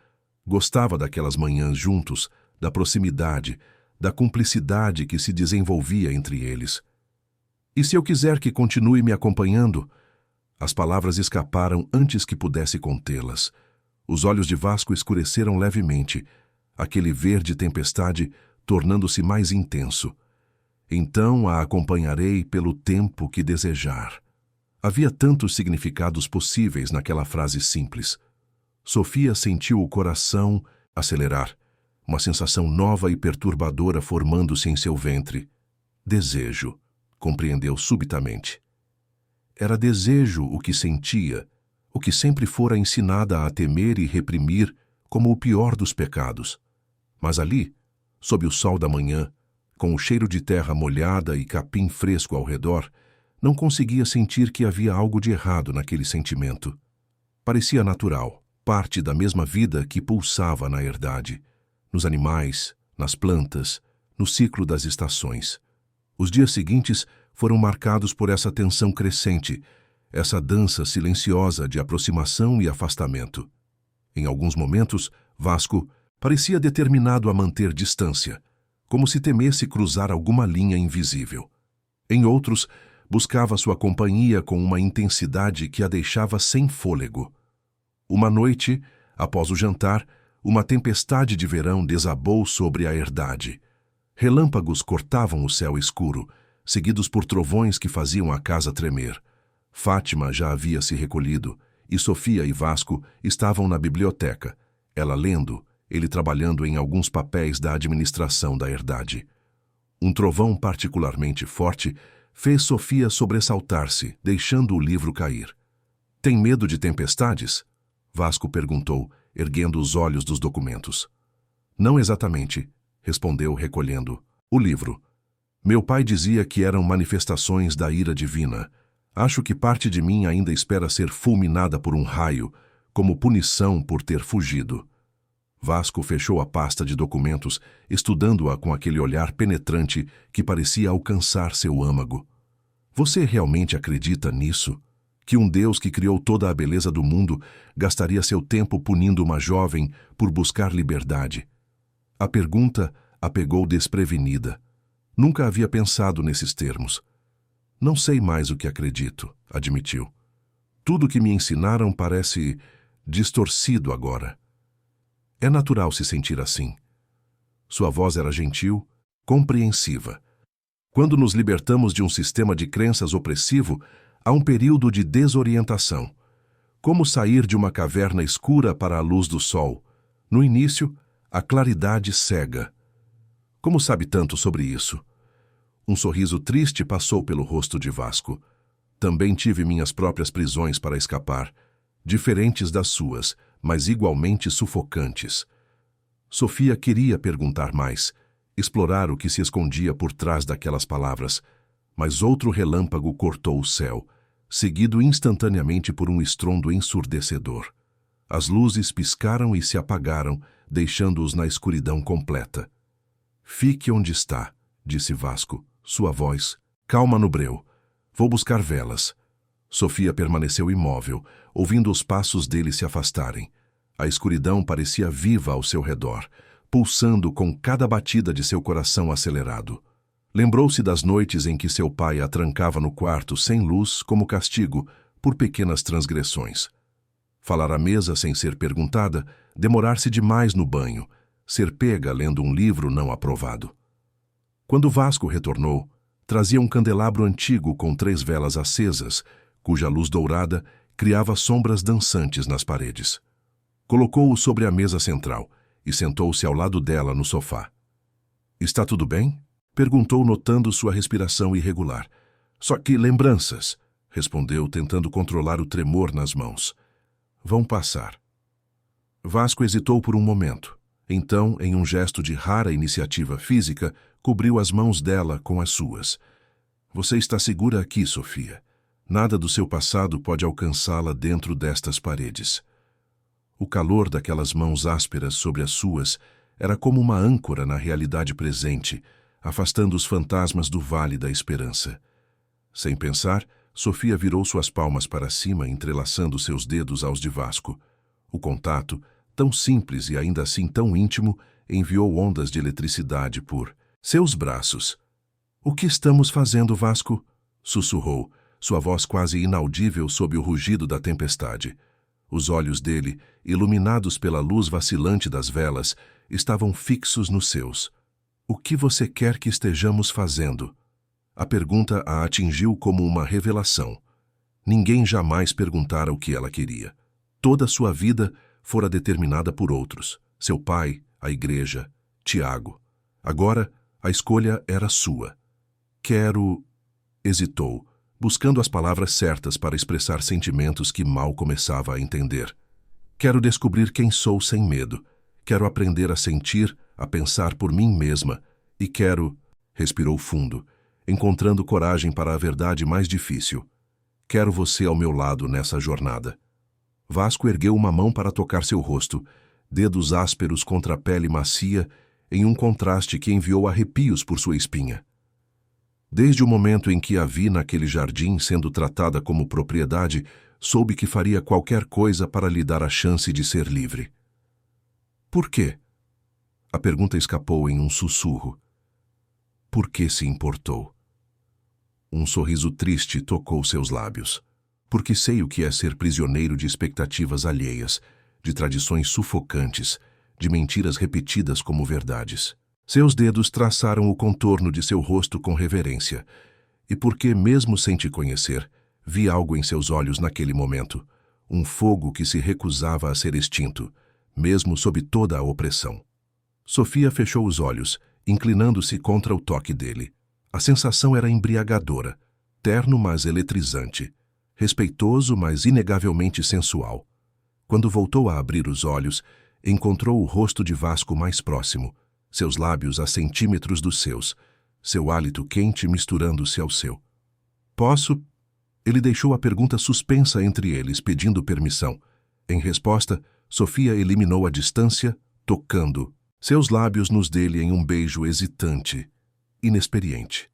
Gostava daquelas manhãs juntos, da proximidade, da cumplicidade que se desenvolvia entre eles. "E se eu quiser que continue me acompanhando?" As palavras escaparam antes que pudesse contê-las. Os olhos de Vasco escureceram levemente, aquele verde tempestade tornando-se mais intenso. "Então a acompanharei pelo tempo que desejar." Havia tantos significados possíveis naquela frase simples. Sofia sentiu o coração acelerar, uma sensação nova e perturbadora formando-se em seu ventre. Desejo, compreendeu subitamente. Era desejo o que sentia, o que sempre fora ensinada a temer e reprimir como o pior dos pecados. Mas ali, sob o sol da manhã, Com o cheiro de terra molhada e capim fresco ao redor, não conseguia sentir que havia algo de errado naquele sentimento. Parecia natural, parte da mesma vida que pulsava na herdade, nos animais, nas plantas, no ciclo das estações. Os dias seguintes foram marcados por essa tensão crescente, essa dança silenciosa de aproximação e afastamento. Em alguns momentos, Vasco parecia determinado a manter distância, como se temesse cruzar alguma linha invisível. Em outros, buscava sua companhia com uma intensidade que a deixava sem fôlego. Uma noite, após o jantar, uma tempestade de verão desabou sobre a herdade. Relâmpagos cortavam o céu escuro, seguidos por trovões que faziam a casa tremer. Fátima já havia se recolhido, e Sofia e Vasco estavam na biblioteca, ela lendo, ele trabalhando em alguns papéis da administração da herdade. Um trovão particularmente forte fez Sofia sobressaltar-se, deixando o livro cair. "Tem medo de tempestades?" Vasco perguntou, erguendo os olhos dos documentos. "Não exatamente", respondeu, recolhendo o livro. "Meu pai dizia que eram manifestações da ira divina. Acho que parte de mim ainda espera ser fulminada por um raio, como punição por ter fugido." Vasco fechou a pasta de documentos, estudando-a com aquele olhar penetrante que parecia alcançar seu âmago. "Você realmente acredita nisso? Que um Deus que criou toda a beleza do mundo gastaria seu tempo punindo uma jovem por buscar liberdade?" A pergunta a pegou desprevenida. Nunca havia pensado nesses termos. "Não sei mais o que acredito", admitiu. "Tudo que me ensinaram parece distorcido agora." É natural se sentir assim. Sua voz era gentil, compreensiva. Quando nos libertamos de um sistema de crenças opressivo, há um período de desorientação. Como sair de uma caverna escura para a luz do sol. No início, a claridade cega. "Como sabe tanto sobre isso?" Um sorriso triste passou pelo rosto de Vasco. "Também tive minhas próprias prisões para escapar, diferentes das suas, mas igualmente sufocantes." Sofia queria perguntar mais, explorar o que se escondia por trás daquelas palavras, mas outro relâmpago cortou o céu, seguido instantaneamente por um estrondo ensurdecedor. As luzes piscaram e se apagaram, deixando-os na escuridão completa. "Fique onde está", disse Vasco, sua voz calma no breu. "Vou buscar velas." Sofia permaneceu imóvel, ouvindo os passos dele se afastarem. A escuridão parecia viva ao seu redor, pulsando com cada batida de seu coração acelerado. Lembrou-se das noites em que seu pai a trancava no quarto sem luz como castigo por pequenas transgressões. Falar à mesa sem ser perguntada, demorar-se demais no banho, ser pega lendo um livro não aprovado. Quando Vasco retornou, trazia um candelabro antigo com 3 velas acesas, cuja luz dourada criava sombras dançantes nas paredes. Colocou-o sobre a mesa central e sentou-se ao lado dela no sofá. "Está tudo bem?" perguntou, notando sua respiração irregular. "Só que lembranças", respondeu, tentando controlar o tremor nas mãos. "Vão passar." Vasco hesitou por um momento. Então, em um gesto de rara iniciativa física, cobriu as mãos dela com as suas. "Você está segura aqui, Sofia. Nada do seu passado pode alcançá-la dentro destas paredes." O calor daquelas mãos ásperas sobre as suas era como uma âncora na realidade presente, afastando os fantasmas do Vale da Esperança. Sem pensar, Sofia virou suas palmas para cima, entrelaçando seus dedos aos de Vasco. O contato, tão simples e ainda assim tão íntimo, enviou ondas de eletricidade por seus braços. "O que estamos fazendo, Vasco?" sussurrou, sua voz quase inaudível sob o rugido da tempestade. Os olhos dele, iluminados pela luz vacilante das velas, estavam fixos nos seus. "O que você quer que estejamos fazendo?" A pergunta a atingiu como uma revelação. Ninguém jamais perguntara o que ela queria. Toda sua vida fora determinada por outros. Seu pai, a igreja, Tiago. Agora, a escolha era sua. "Quero..." hesitou, buscando as palavras certas para expressar sentimentos que mal começava a entender. "Quero descobrir quem sou sem medo. Quero aprender a sentir, a pensar por mim mesma. E quero..." Respirou fundo, encontrando coragem para a verdade mais difícil. Quero você ao meu lado nessa jornada. Vasco ergueu uma mão para tocar seu rosto, dedos ásperos contra a pele macia, em um contraste que enviou arrepios por sua espinha. Desde o momento em que a vi naquele jardim sendo tratada como propriedade, soube que faria qualquer coisa para lhe dar a chance de ser livre. Por quê? A pergunta escapou em um sussurro. Por que se importou? Um sorriso triste tocou seus lábios. Porque sei o que é ser prisioneiro de expectativas alheias, de tradições sufocantes, de mentiras repetidas como verdades. Seus dedos traçaram o contorno de seu rosto com reverência. E porque, mesmo sem te conhecer, vi algo em seus olhos naquele momento, um fogo que se recusava a ser extinto, mesmo sob toda a opressão. Sofia fechou os olhos, inclinando-se contra o toque dele. A sensação era embriagadora, terno mas eletrizante, respeitoso mas inegavelmente sensual. Quando voltou a abrir os olhos, encontrou o rosto de Vasco mais próximo, seus lábios a centímetros dos seus, seu hálito quente misturando-se ao seu. Posso? Ele deixou a pergunta suspensa entre eles, pedindo permissão. Em resposta, Sofia eliminou a distância, tocando seus lábios nos dele em um beijo hesitante, inexperiente.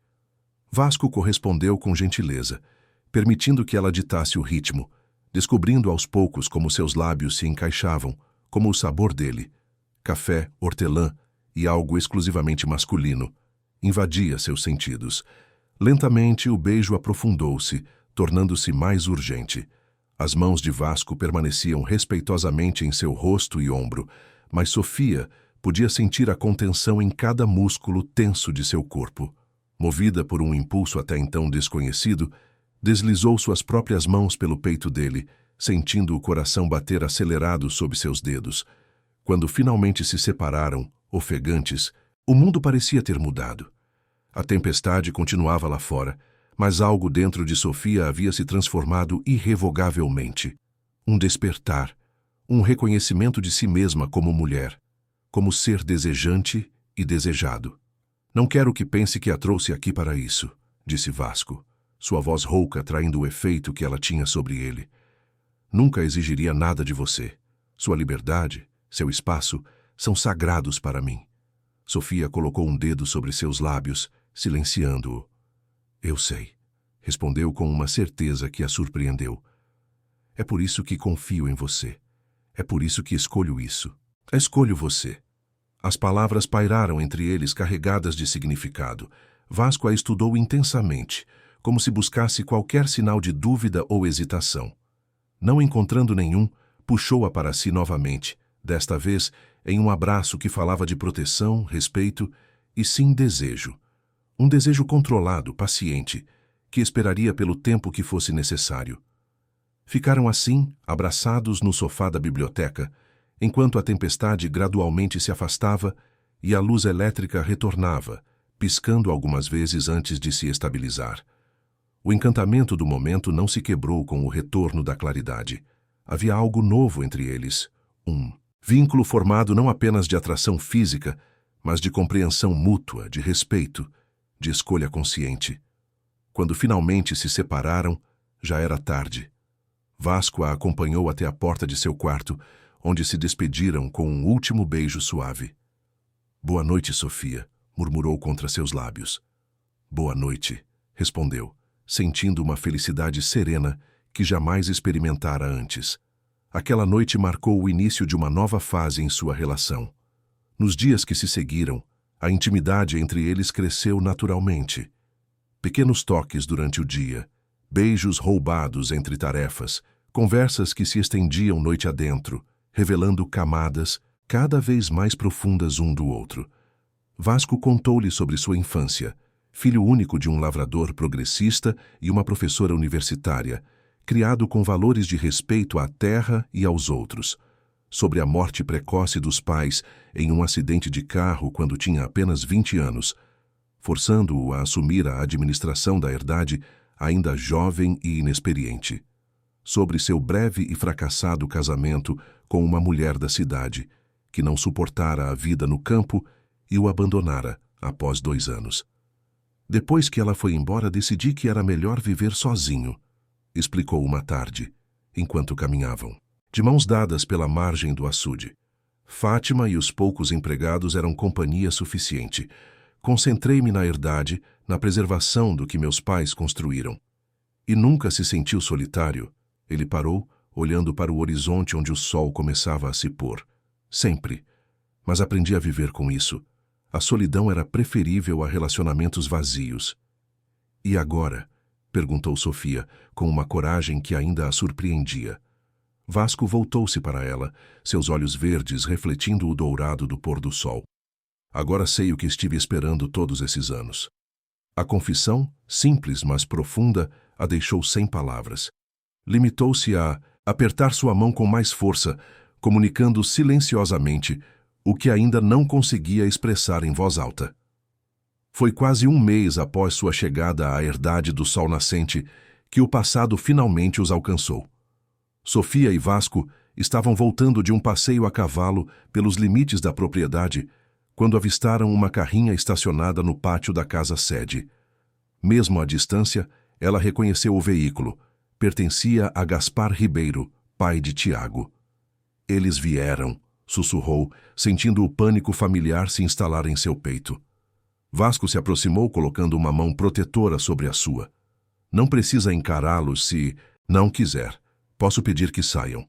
Vasco correspondeu com gentileza, permitindo que ela ditasse o ritmo, descobrindo aos poucos como seus lábios se encaixavam, como o sabor dele, café, hortelã e algo exclusivamente masculino, invadia seus sentidos. Lentamente o beijo aprofundou-se, tornando-se mais urgente. As mãos de Vasco permaneciam respeitosamente em seu rosto e ombro, mas Sofia podia sentir a contenção em cada músculo tenso de seu corpo. Movida por um impulso até então desconhecido, deslizou suas próprias mãos pelo peito dele, sentindo o coração bater acelerado sob seus dedos. Quando finalmente se separaram, ofegantes, o mundo parecia ter mudado. A tempestade continuava lá fora, mas algo dentro de Sofia havia se transformado irrevogavelmente. Um despertar, um reconhecimento de si mesma como mulher, como ser desejante e desejado. Não quero que pense que a trouxe aqui para isso, disse Vasco, sua voz rouca traindo o efeito que ela tinha sobre ele. Nunca exigiria nada de você. Sua liberdade, seu espaço, são sagrados para mim. Sofia colocou um dedo sobre seus lábios, silenciando-o. Eu sei, respondeu com uma certeza que a surpreendeu. É por isso que confio em você. É por isso que escolho isso. Escolho você. As palavras pairaram entre eles carregadas de significado. Vasco a estudou intensamente, como se buscasse qualquer sinal de dúvida ou hesitação. Não encontrando nenhum, puxou-a para si novamente, desta vez em um abraço que falava de proteção, respeito e sim desejo. Um desejo controlado, paciente, que esperaria pelo tempo que fosse necessário. Ficaram assim, abraçados no sofá da biblioteca, enquanto a tempestade gradualmente se afastava e a luz elétrica retornava, piscando algumas vezes antes de se estabilizar. O encantamento do momento não se quebrou com o retorno da claridade. Havia algo novo entre eles, um vínculo formado não apenas de atração física, mas de compreensão mútua, de respeito, de escolha consciente. Quando finalmente se separaram, já era tarde. Vasco a acompanhou até a porta de seu quarto, onde se despediram com um último beijo suave. Boa noite, Sofia, murmurou contra seus lábios. Boa noite, respondeu, sentindo uma felicidade serena que jamais experimentara antes. Aquela noite marcou o início de uma nova fase em sua relação. Nos dias que se seguiram, a intimidade entre eles cresceu naturalmente. Pequenos toques durante o dia, beijos roubados entre tarefas, conversas que se estendiam noite adentro, revelando camadas cada vez mais profundas um do outro. Vasco contou-lhe sobre sua infância, filho único de um lavrador progressista e uma professora universitária, criado com valores de respeito à terra e aos outros, sobre a morte precoce dos pais em um acidente de carro quando tinha apenas 20 anos, forçando-o a assumir a administração da herdade ainda jovem e inexperiente, sobre seu breve e fracassado casamento com uma mulher da cidade, que não suportara a vida no campo e o abandonara após 2 anos. Depois que ela foi embora, decidi que era melhor viver sozinho, explicou uma tarde, enquanto caminhavam, de mãos dadas pela margem do açude. Fátima e os poucos empregados eram companhia suficiente. Concentrei-me na herdade, na preservação do que meus pais construíram. E nunca se sentiu solitário. Ele parou, olhando para o horizonte onde o sol começava a se pôr. Sempre. Mas aprendi a viver com isso. A solidão era preferível a relacionamentos vazios. E agora? Perguntou Sofia, com uma coragem que ainda a surpreendia. Vasco voltou-se para ela, seus olhos verdes refletindo o dourado do pôr do sol. Agora sei o que estive esperando todos esses anos. A confissão, simples mas profunda, a deixou sem palavras. Limitou-se a apertar sua mão com mais força, comunicando silenciosamente o que ainda não conseguia expressar em voz alta. Foi quase um mês após sua chegada à herdade do sol nascente que o passado finalmente os alcançou. Sofia e Vasco estavam voltando de um passeio a cavalo pelos limites da propriedade quando avistaram uma carrinha estacionada no pátio da casa-sede. Mesmo à distância, ela reconheceu o veículo. Pertencia a Gaspar Ribeiro, pai de Tiago. Eles vieram, sussurrou, sentindo o pânico familiar se instalar em seu peito. Vasco se aproximou colocando uma mão protetora sobre a sua. Não precisa encará-los se não quiser. Posso pedir que saiam.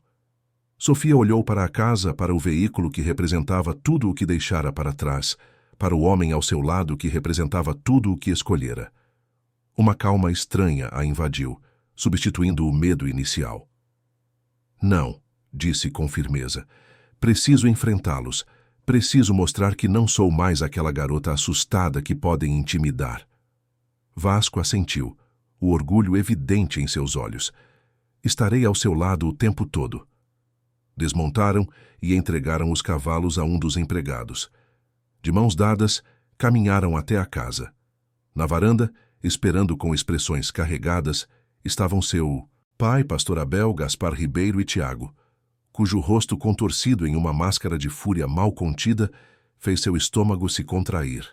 Sofia olhou para a casa, para o veículo que representava tudo o que deixara para trás, para o homem ao seu lado que representava tudo o que escolhera. Uma calma estranha a invadiu, substituindo o medo inicial. Não, disse com firmeza. Preciso enfrentá-los. Preciso mostrar que não sou mais aquela garota assustada que podem intimidar. Vasco assentiu, o orgulho evidente em seus olhos. Estarei ao seu lado o tempo todo. Desmontaram e entregaram os cavalos a um dos empregados. De mãos dadas, caminharam até a casa. Na varanda, esperando com expressões carregadas, estavam seu pai, Pastor Abel, Gaspar Ribeiro e Tiago, cujo rosto contorcido em uma máscara de fúria mal contida fez seu estômago se contrair.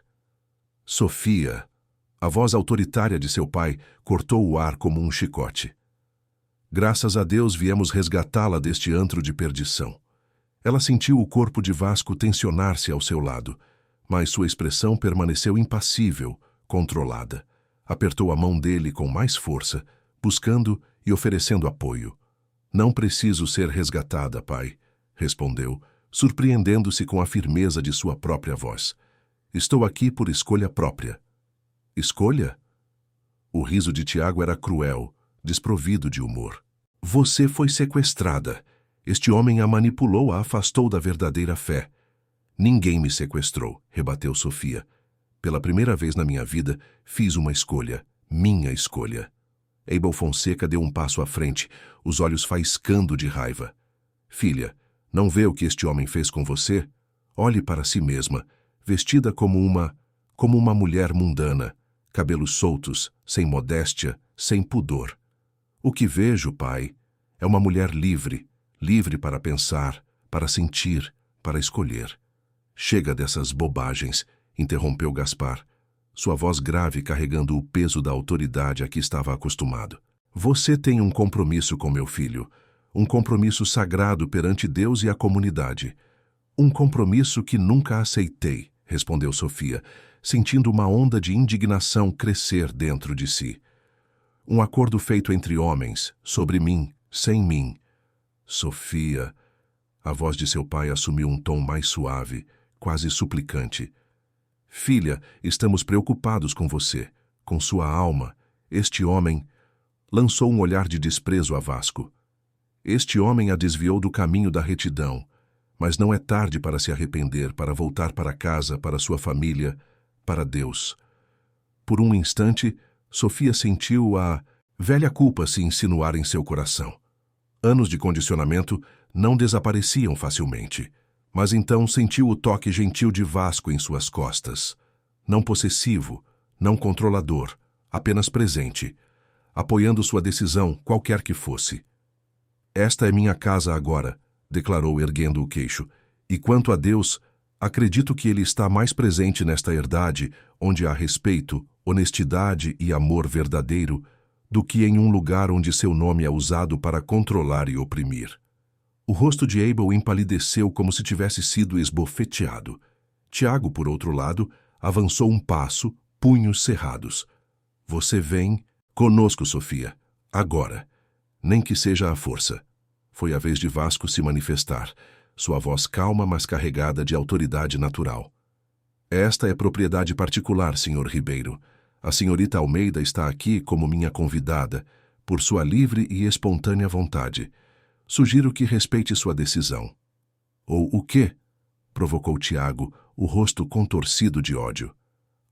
Sofia, a voz autoritária de seu pai, cortou o ar como um chicote. Graças a Deus viemos resgatá-la deste antro de perdição. Ela sentiu o corpo de Vasco tensionar-se ao seu lado, mas sua expressão permaneceu impassível, controlada. Apertou a mão dele com mais força, buscando e oferecendo apoio. Não preciso ser resgatada, pai, respondeu, surpreendendo-se com a firmeza de sua própria voz. Estou aqui por escolha própria. Escolha? O riso de Tiago era cruel, desprovido de humor. Você foi sequestrada. Este homem a manipulou, a afastou da verdadeira fé. Ninguém me sequestrou, rebateu Sofia. Pela primeira vez na minha vida, fiz uma escolha, minha escolha. Abel Fonseca deu um passo à frente, os olhos faiscando de raiva. Filha, não vê o que este homem fez com você? Olhe para si mesma, vestida como uma mulher mundana, cabelos soltos, sem modéstia, sem pudor. O que vejo, pai, é uma mulher livre, livre para pensar, para sentir, para escolher. Chega dessas bobagens, interrompeu Gaspar, sua voz grave carregando o peso da autoridade a que estava acostumado. Você tem um compromisso com meu filho, um compromisso sagrado perante Deus e a comunidade. Um compromisso que nunca aceitei, respondeu Sofia, sentindo uma onda de indignação crescer dentro de si. Um acordo feito entre homens, sobre mim, sem mim. Sofia, a voz de seu pai assumiu um tom mais suave, quase suplicante. Filha, estamos preocupados com você, com sua alma. Este homem lançou um olhar de desprezo a Vasco. Este homem a desviou do caminho da retidão, mas não é tarde para se arrepender, para voltar para casa, para sua família, para Deus. Por um instante, Sofia sentiu a velha culpa se insinuar em seu coração. Anos de condicionamento não desapareciam facilmente, mas então sentiu o toque gentil de Vasco em suas costas. Não possessivo, não controlador, apenas presente, apoiando sua decisão, qualquer que fosse. Esta é minha casa agora, declarou erguendo o queixo, e quanto a Deus, acredito que ele está mais presente nesta herdade, onde há respeito, honestidade e amor verdadeiro do que em um lugar onde seu nome é usado para controlar e oprimir. O rosto de Abel empalideceu como se tivesse sido esbofeteado. Tiago, por outro lado, avançou um passo, punhos cerrados. Você vem conosco, Sofia. Agora. Nem que seja à força. Foi a vez de Vasco se manifestar, sua voz calma, mas carregada de autoridade natural. Esta é propriedade particular, Sr. Ribeiro. A senhorita Almeida está aqui como minha convidada, por sua livre e espontânea vontade. Sugiro que respeite sua decisão. Ou o quê? Provocou Tiago, o rosto contorcido de ódio.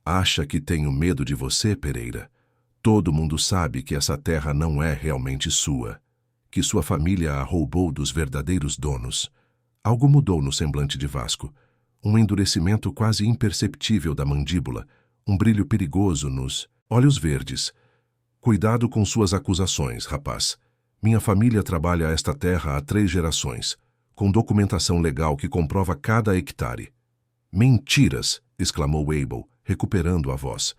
Acha que tenho medo de você, Pereira? Todo mundo sabe que essa terra não é realmente sua, que sua família a roubou dos verdadeiros donos. Algo mudou no semblante de Vasco. Um endurecimento quase imperceptível da mandíbula, um brilho perigoso nos olhos verdes. Cuidado com suas acusações, rapaz. Minha família trabalha esta terra há 3 gerações, com documentação legal que comprova cada hectare. Mentiras! Exclamou Abel, recuperando a voz.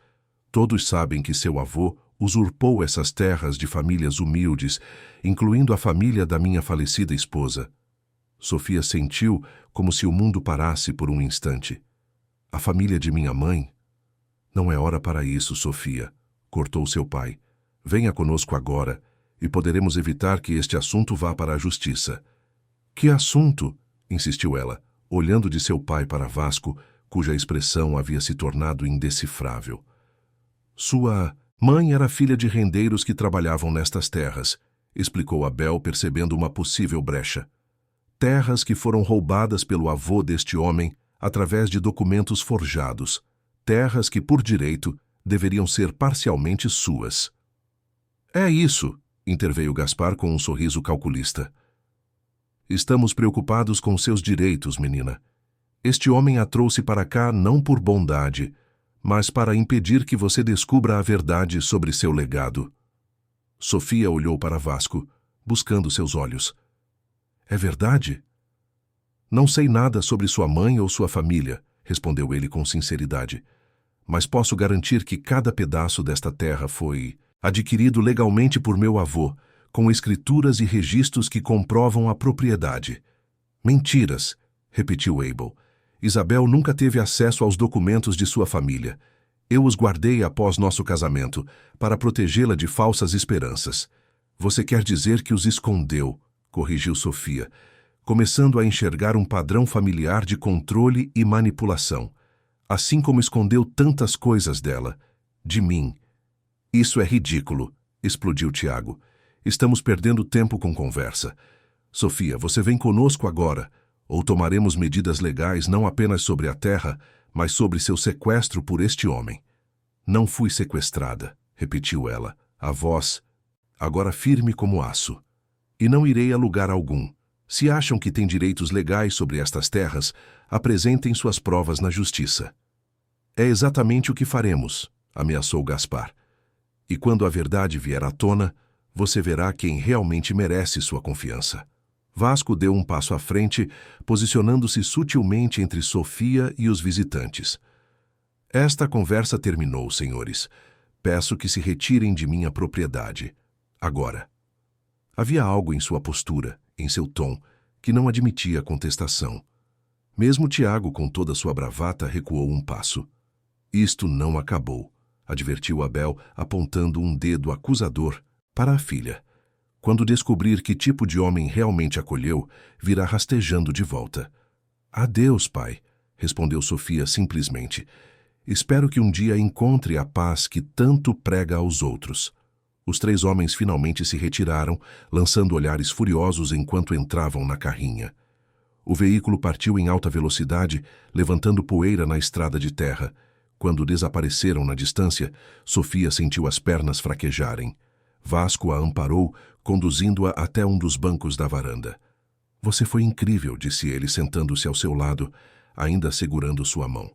Todos sabem que seu avô usurpou essas terras de famílias humildes, incluindo a família da minha falecida esposa. Sofia sentiu como se o mundo parasse por um instante. A família de minha mãe? Não é hora para isso, Sofia, cortou seu pai. Venha conosco agora e poderemos evitar que este assunto vá para a justiça. Que assunto? Insistiu ela, olhando de seu pai para Vasco, cuja expressão havia se tornado indecifrável. Sua mãe era filha de rendeiros que trabalhavam nestas terras, explicou Abel, percebendo uma possível brecha. Terras que foram roubadas pelo avô deste homem através de documentos forjados. Terras que, por direito, deveriam ser parcialmente suas. É isso, interveio Gaspar com um sorriso calculista. Estamos preocupados com seus direitos, menina. Este homem a trouxe para cá não por bondade, mas para impedir que você descubra a verdade sobre seu legado. Sofia olhou para Vasco, buscando seus olhos. É verdade? Não sei nada sobre sua mãe ou sua família, respondeu ele com sinceridade. Mas posso garantir que cada pedaço desta terra foi adquirido legalmente por meu avô, com escrituras e registros que comprovam a propriedade. Mentiras, repetiu Abel. Isabel nunca teve acesso aos documentos de sua família. Eu os guardei após nosso casamento, para protegê-la de falsas esperanças. Você quer dizer que os escondeu, corrigiu Sofia, começando a enxergar um padrão familiar de controle e manipulação, assim como escondeu tantas coisas dela, de mim. Isso é ridículo, explodiu Tiago. Estamos perdendo tempo com conversa. Sofia, você vem conosco agora, ou tomaremos medidas legais não apenas sobre a terra, mas sobre seu sequestro por este homem. Não fui sequestrada, repetiu ela, a voz agora firme como aço. E não irei a lugar algum. Se acham que têm direitos legais sobre estas terras, apresentem suas provas na justiça. É exatamente o que faremos, ameaçou Gaspar. E quando a verdade vier à tona, você verá quem realmente merece sua confiança. Vasco deu um passo à frente, posicionando-se sutilmente entre Sofia e os visitantes. Esta conversa terminou, senhores. Peço que se retirem de minha propriedade. Agora. Havia algo em sua postura, em seu tom, que não admitia contestação. Mesmo Tiago, com toda sua bravata, recuou um passo. Isto não acabou, advertiu Abel, apontando um dedo acusador para a filha. Quando descobrir que tipo de homem realmente acolheu, virá rastejando de volta. Adeus, pai, respondeu Sofia simplesmente. Espero que um dia encontre a paz que tanto prega aos outros. Os 3 homens finalmente se retiraram, lançando olhares furiosos enquanto entravam na carrinha. O veículo partiu em alta velocidade, levantando poeira na estrada de terra. Quando desapareceram na distância, Sofia sentiu as pernas fraquejarem. Vasco a amparou, conduzindo-a até um dos bancos da varanda. Você foi incrível, disse ele, sentando-se ao seu lado, ainda segurando sua mão.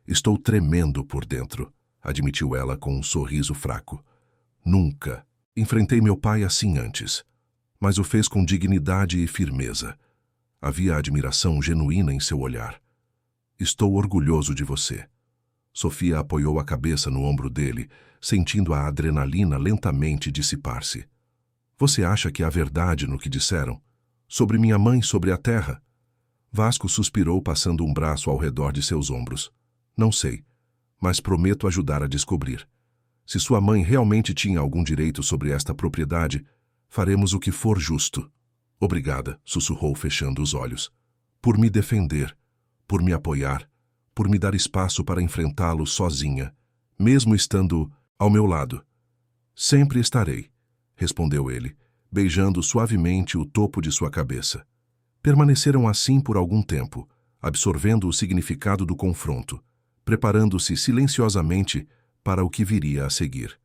Estou tremendo por dentro, admitiu ela com um sorriso fraco. Nunca enfrentei meu pai assim antes, mas o fez com dignidade e firmeza. Havia admiração genuína em seu olhar. Estou orgulhoso de você. Sofia apoiou a cabeça no ombro dele, sentindo a adrenalina lentamente dissipar-se. Você acha que há verdade no que disseram? Sobre minha mãe, sobre a terra? Vasco suspirou, passando um braço ao redor de seus ombros. Não sei, mas prometo ajudar a descobrir. Se sua mãe realmente tinha algum direito sobre esta propriedade, faremos o que for justo. Obrigada, sussurrou, fechando os olhos. Por me defender, por me apoiar, por me dar espaço para enfrentá-lo sozinha, mesmo estando ao meu lado. Sempre estarei, respondeu ele, beijando suavemente o topo de sua cabeça. Permaneceram assim por algum tempo, absorvendo o significado do confronto, preparando-se silenciosamente para o que viria a seguir.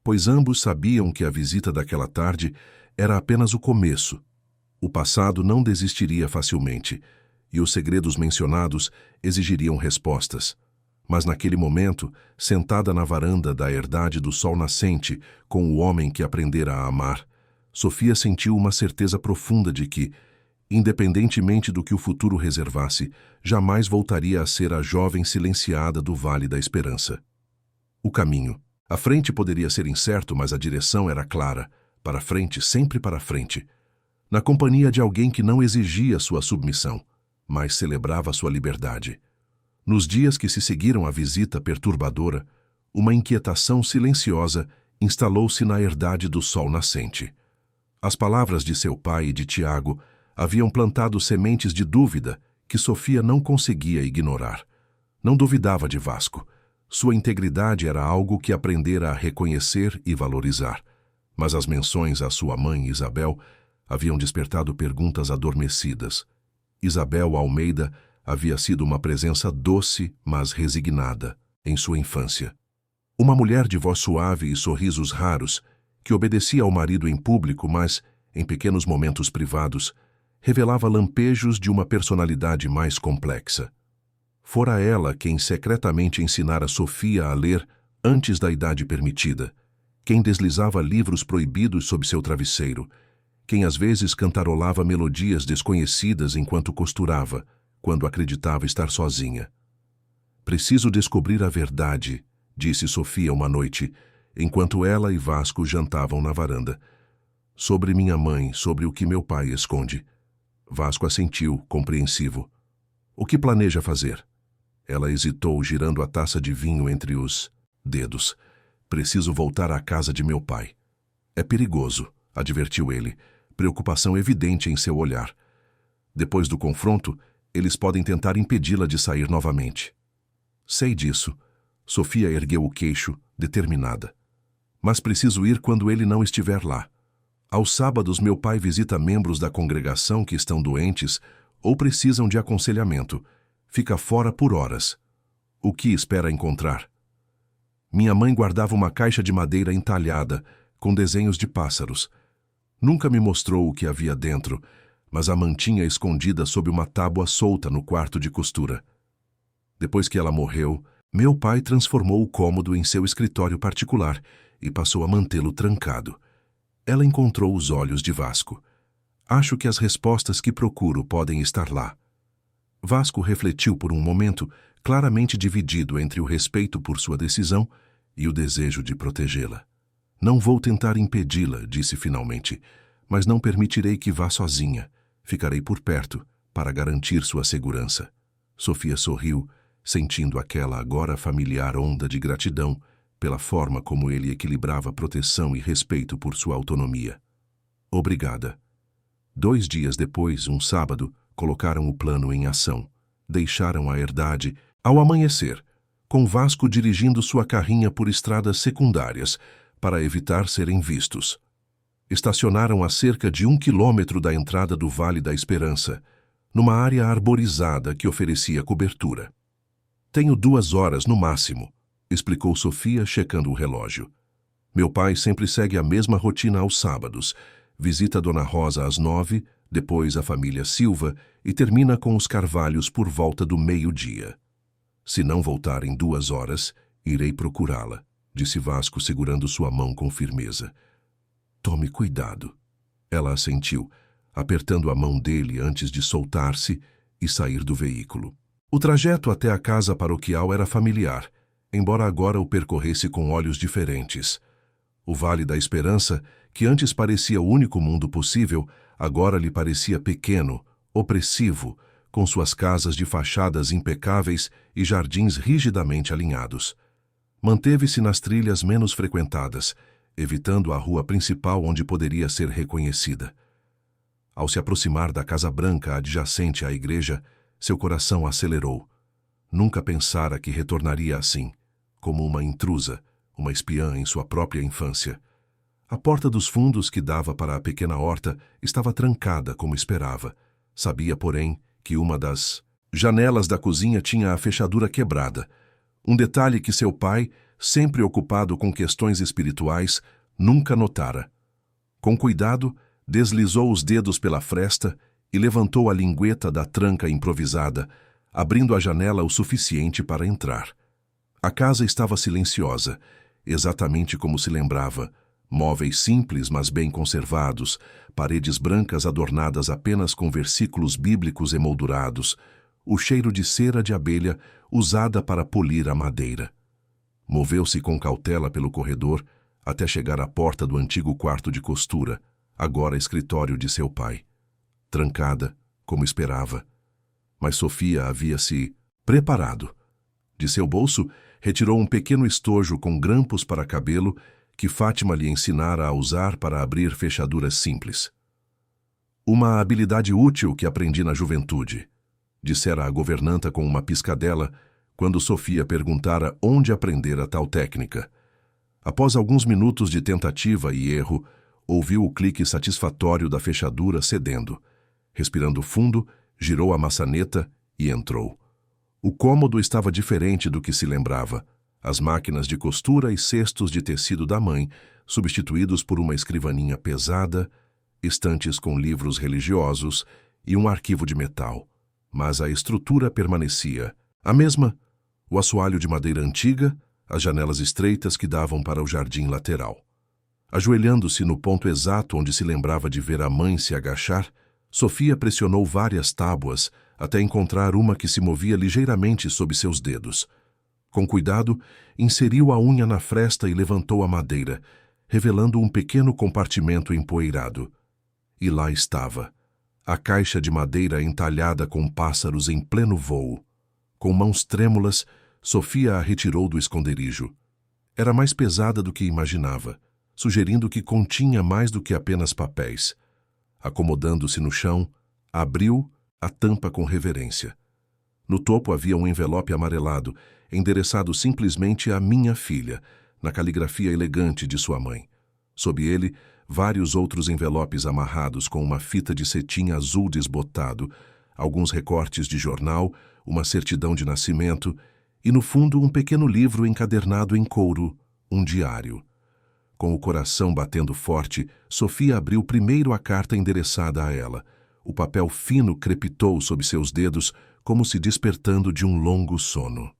Pois ambos sabiam que a visita daquela tarde era apenas o começo. O passado não desistiria facilmente, e os segredos mencionados exigiriam respostas. Mas naquele momento, sentada na varanda da herdade do sol nascente, com o homem que aprendera a amar, Sofia sentiu uma certeza profunda de que, independentemente do que o futuro reservasse, jamais voltaria a ser a jovem silenciada do Vale da Esperança. O caminho. A frente poderia ser incerto, mas a direção era clara. Para frente, sempre para frente. Na companhia de alguém que não exigia sua submissão, mas celebrava sua liberdade. Nos dias que se seguiram à visita perturbadora, uma inquietação silenciosa instalou-se na herdade do sol nascente. As palavras de seu pai e de Tiago haviam plantado sementes de dúvida que Sofia não conseguia ignorar. Não duvidava de Vasco. Sua integridade era algo que aprendera a reconhecer e valorizar. Mas as menções à sua mãe, Isabel, haviam despertado perguntas adormecidas. Isabel Almeida havia sido uma presença doce, mas resignada, em sua infância. Uma mulher de voz suave e sorrisos raros, que obedecia ao marido em público, mas, em pequenos momentos privados, revelava lampejos de uma personalidade mais complexa. Fora ela quem secretamente ensinara Sofia a ler antes da idade permitida, quem deslizava livros proibidos sob seu travesseiro, quem às vezes cantarolava melodias desconhecidas enquanto costurava, quando acreditava estar sozinha. Preciso descobrir a verdade, disse Sofia uma noite, enquanto ela e Vasco jantavam na varanda. Sobre minha mãe, sobre o que meu pai esconde. Vasco assentiu, compreensivo. O que planeja fazer? Ela hesitou, girando a taça de vinho entre os dedos. Preciso voltar à casa de meu pai. É perigoso, advertiu ele, preocupação evidente em seu olhar. Depois do confronto, eles podem tentar impedi-la de sair novamente. Sei disso. Sofia ergueu o queixo, determinada. Mas preciso ir quando ele não estiver lá. Aos sábados, meu pai visita membros da congregação que estão doentes ou precisam de aconselhamento. Fica fora por horas. O que espera encontrar? Minha mãe guardava uma caixa de madeira entalhada, com desenhos de pássaros. Nunca me mostrou o que havia dentro, mas a mantinha escondida sob uma tábua solta no quarto de costura. Depois que ela morreu, meu pai transformou o cômodo em seu escritório particular e passou a mantê-lo trancado. Ela encontrou os olhos de Vasco. Acho que as respostas que procuro podem estar lá. Vasco refletiu por um momento, claramente dividido entre o respeito por sua decisão e o desejo de protegê-la. Não vou tentar impedi-la, disse finalmente, mas não permitirei que vá sozinha. Ficarei por perto, para garantir sua segurança. Sofia sorriu, sentindo aquela agora familiar onda de gratidão pela forma como ele equilibrava proteção e respeito por sua autonomia. Obrigada. 2 dias depois, um sábado, colocaram o plano em ação. Deixaram a herdade ao amanhecer, com Vasco dirigindo sua carrinha por estradas secundárias para evitar serem vistos. Estacionaram a cerca de 1 quilômetro da entrada do Vale da Esperança, numa área arborizada que oferecia cobertura. Tenho 2 horas no máximo, explicou Sofia, checando o relógio. Meu pai sempre segue a mesma rotina aos sábados. Visita Dona Rosa às 9, depois a família Silva e termina com os Carvalhos por volta do meio-dia. Se não voltar em 2 horas, irei procurá-la, disse Vasco, segurando sua mão com firmeza. Tome cuidado. Ela assentiu, apertando a mão dele antes de soltar-se e sair do veículo. O trajeto até a casa paroquial era familiar, embora agora o percorresse com olhos diferentes. O Vale da Esperança, que antes parecia o único mundo possível, agora lhe parecia pequeno, opressivo, com suas casas de fachadas impecáveis e jardins rigidamente alinhados. Manteve-se nas trilhas menos frequentadas, evitando a rua principal onde poderia ser reconhecida. Ao se aproximar da Casa Branca adjacente à igreja, seu coração acelerou. Nunca pensara que retornaria assim, como uma intrusa, uma espiã em sua própria infância. A porta dos fundos que dava para a pequena horta estava trancada como esperava. Sabia, porém, que uma das janelas da cozinha tinha a fechadura quebrada, um detalhe que seu pai, sempre ocupado com questões espirituais, nunca notara. Com cuidado, deslizou os dedos pela fresta e levantou a lingueta da tranca improvisada, abrindo a janela o suficiente para entrar. A casa estava silenciosa, exatamente como se lembrava. Móveis simples, mas bem conservados, paredes brancas adornadas apenas com versículos bíblicos emoldurados, o cheiro de cera de abelha usada para polir a madeira. Moveu-se com cautela pelo corredor até chegar à porta do antigo quarto de costura, agora escritório de seu pai. Trancada, como esperava. Mas Sofia havia se preparado. De seu bolso, retirou um pequeno estojo com grampos para cabelo que Fátima lhe ensinara a usar para abrir fechaduras simples. Uma habilidade útil que aprendi na juventude, dissera a governanta com uma piscadela, quando Sofia perguntara onde aprendera tal técnica. Após alguns minutos de tentativa e erro, ouviu o clique satisfatório da fechadura cedendo. Respirando fundo, girou a maçaneta e entrou. O cômodo estava diferente do que se lembrava. As máquinas de costura e cestos de tecido da mãe, substituídos por uma escrivaninha pesada, estantes com livros religiosos e um arquivo de metal. Mas a estrutura permanecia a mesma: o assoalho de madeira antiga, as janelas estreitas que davam para o jardim lateral. Ajoelhando-se no ponto exato onde se lembrava de ver a mãe se agachar, Sofia pressionou várias tábuas até encontrar uma que se movia ligeiramente sob seus dedos. Com cuidado, inseriu a unha na fresta e levantou a madeira, revelando um pequeno compartimento empoeirado. E lá estava, a caixa de madeira entalhada com pássaros em pleno vôo. Com mãos trêmulas, Sofia a retirou do esconderijo. Era mais pesada do que imaginava, sugerindo que continha mais do que apenas papéis. Acomodando-se no chão, abriu a tampa com reverência. No topo havia um envelope amarelado, endereçado simplesmente a minha filha, na caligrafia elegante de sua mãe. Sob ele, vários outros envelopes amarrados com uma fita de cetim azul desbotado, alguns recortes de jornal, uma certidão de nascimento e, no fundo, um pequeno livro encadernado em couro, um diário. Com o coração batendo forte, Sofia abriu primeiro a carta endereçada a ela. O papel fino crepitou sob seus dedos, como se despertando de um longo sono.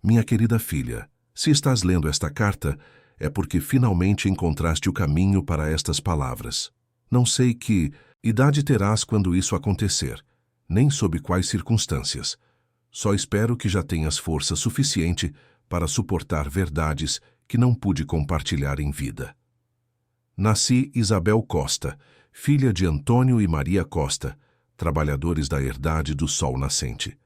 Minha querida filha, se estás lendo esta carta, é porque finalmente encontraste o caminho para estas palavras. Não sei que idade terás quando isso acontecer, nem sob quais circunstâncias. Só espero que já tenhas força suficiente para suportar verdades que não pude compartilhar em vida. Nasci Isabel Costa, filha de Antônio e Maria Costa, trabalhadores da herdade do Sol Nascente.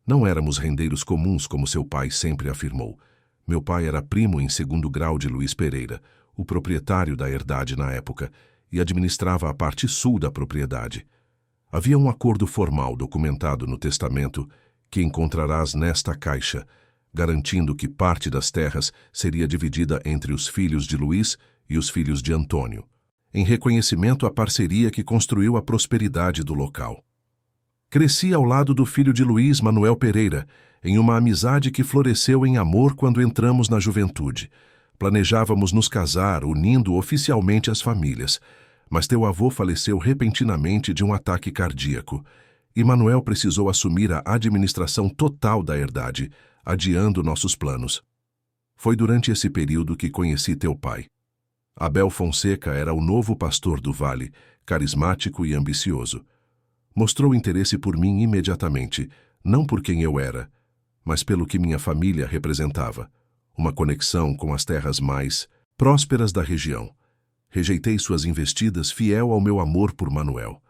Não éramos rendeiros comuns, como seu pai sempre afirmou. Meu pai era primo em segundo grau de Luiz Pereira, o proprietário da herdade na época, e administrava a parte sul da propriedade. Havia um acordo formal documentado no testamento que encontrarás nesta caixa, garantindo que parte das terras seria dividida entre os filhos de Luiz e os filhos de Antônio, em reconhecimento à parceria que construiu a prosperidade do local. Cresci ao lado do filho de Luiz, Manuel Pereira, em uma amizade que floresceu em amor quando entramos na juventude. Planejávamos nos casar, unindo oficialmente as famílias, mas teu avô faleceu repentinamente de um ataque cardíaco, e Manuel precisou assumir a administração total da herdade, adiando nossos planos. Foi durante esse período que conheci teu pai. Abel Fonseca era o novo pastor do Vale, carismático e ambicioso. Mostrou interesse por mim imediatamente, não por quem eu era, mas pelo que minha família representava, uma conexão com as terras mais prósperas da região. Rejeitei suas investidas, fiel ao meu amor por Manuel.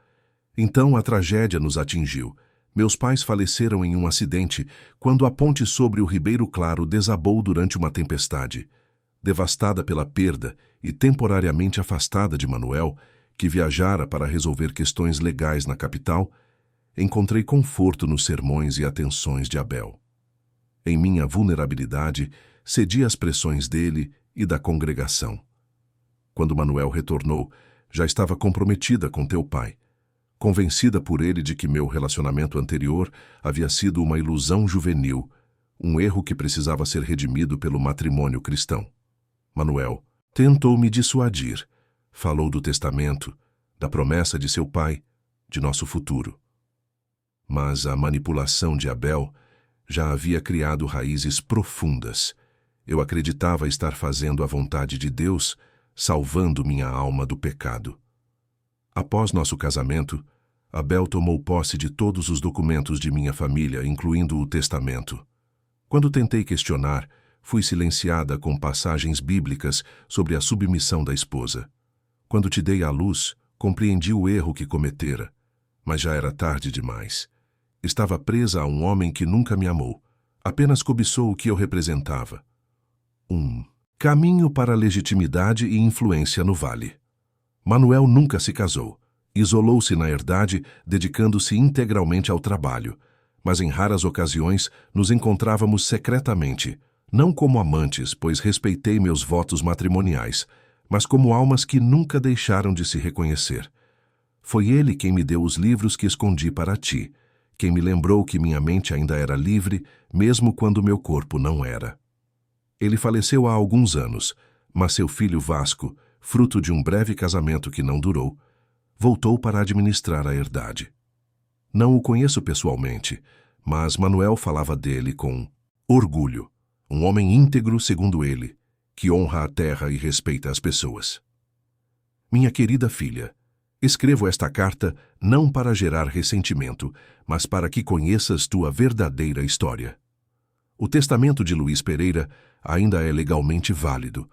Então a tragédia nos atingiu. Meus pais faleceram em um acidente quando a ponte sobre o Ribeiro Claro desabou durante uma tempestade. Devastada pela perda e temporariamente afastada de Manuel, que viajara para resolver questões legais na capital, encontrei conforto nos sermões e atenções de Abel. Em minha vulnerabilidade, cedi às pressões dele e da congregação. Quando Manuel retornou, já estava comprometida com teu pai, convencida por ele de que meu relacionamento anterior havia sido uma ilusão juvenil, um erro que precisava ser redimido pelo matrimônio cristão. Manuel tentou me dissuadir, falou do testamento, da promessa de seu pai, de nosso futuro. Mas a manipulação de Abel já havia criado raízes profundas. Eu acreditava estar fazendo a vontade de Deus, salvando minha alma do pecado. Após nosso casamento, Abel tomou posse de todos os documentos de minha família, incluindo o testamento. Quando tentei questionar, fui silenciada com passagens bíblicas sobre a submissão da esposa. Quando te dei à luz, compreendi o erro que cometera, mas já era tarde demais. Estava presa a um homem que nunca me amou, apenas cobiçou o que eu representava. Um caminho para a legitimidade e influência no vale. Manuel nunca se casou. Isolou-se na herdade, dedicando-se integralmente ao trabalho, mas em raras ocasiões nos encontrávamos secretamente, não como amantes, pois respeitei meus votos matrimoniais, mas como almas que nunca deixaram de se reconhecer. Foi ele quem me deu os livros que escondi para ti, quem me lembrou que minha mente ainda era livre, mesmo quando meu corpo não era. Ele faleceu há alguns anos, mas seu filho Vasco, fruto de um breve casamento que não durou, voltou para administrar a herdade. Não o conheço pessoalmente, mas Manuel falava dele com orgulho, um homem íntegro segundo ele, que honra a terra e respeita as pessoas. Minha querida filha, escrevo esta carta não para gerar ressentimento, mas para que conheças tua verdadeira história. O testamento de Luiz Pereira ainda é legalmente válido.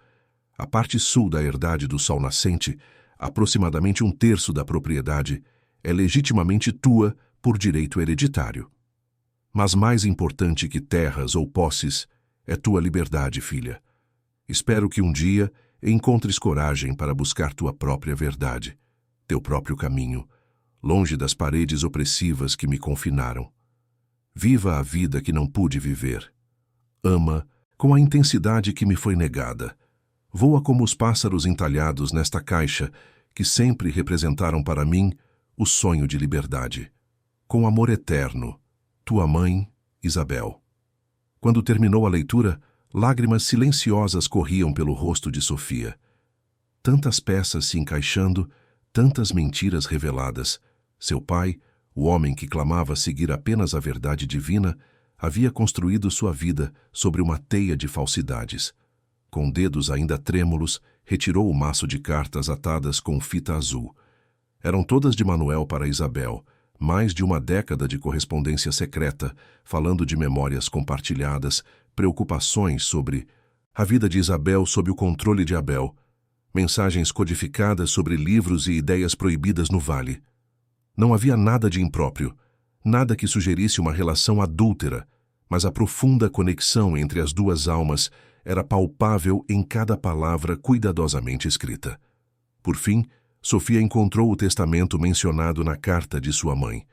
A parte sul da herdade do Sol Nascente, aproximadamente 1/3 da propriedade, é legitimamente tua por direito hereditário. Mas mais importante que terras ou posses é tua liberdade, filha. Espero que um dia encontres coragem para buscar tua própria verdade, teu próprio caminho, longe das paredes opressivas que me confinaram. Viva a vida que não pude viver. Ama com a intensidade que me foi negada. Voa como os pássaros entalhados nesta caixa que sempre representaram para mim o sonho de liberdade. Com amor eterno, tua mãe, Isabel. Quando terminou a leitura, lágrimas silenciosas corriam pelo rosto de Sofia. Tantas peças se encaixando, tantas mentiras reveladas. Seu pai, o homem que clamava seguir apenas a verdade divina, havia construído sua vida sobre uma teia de falsidades. Com dedos ainda trêmulos, retirou o maço de cartas atadas com fita azul. Eram todas de Manuel para Isabel, mais de uma década de correspondência secreta, falando de memórias compartilhadas, preocupações sobre a vida de Isabel sob o controle de Abel, mensagens codificadas sobre livros e ideias proibidas no vale. Não havia nada de impróprio, nada que sugerisse uma relação adúltera, mas a profunda conexão entre as duas almas era palpável em cada palavra cuidadosamente escrita. Por fim, Sofia encontrou o testamento mencionado na carta de sua mãe.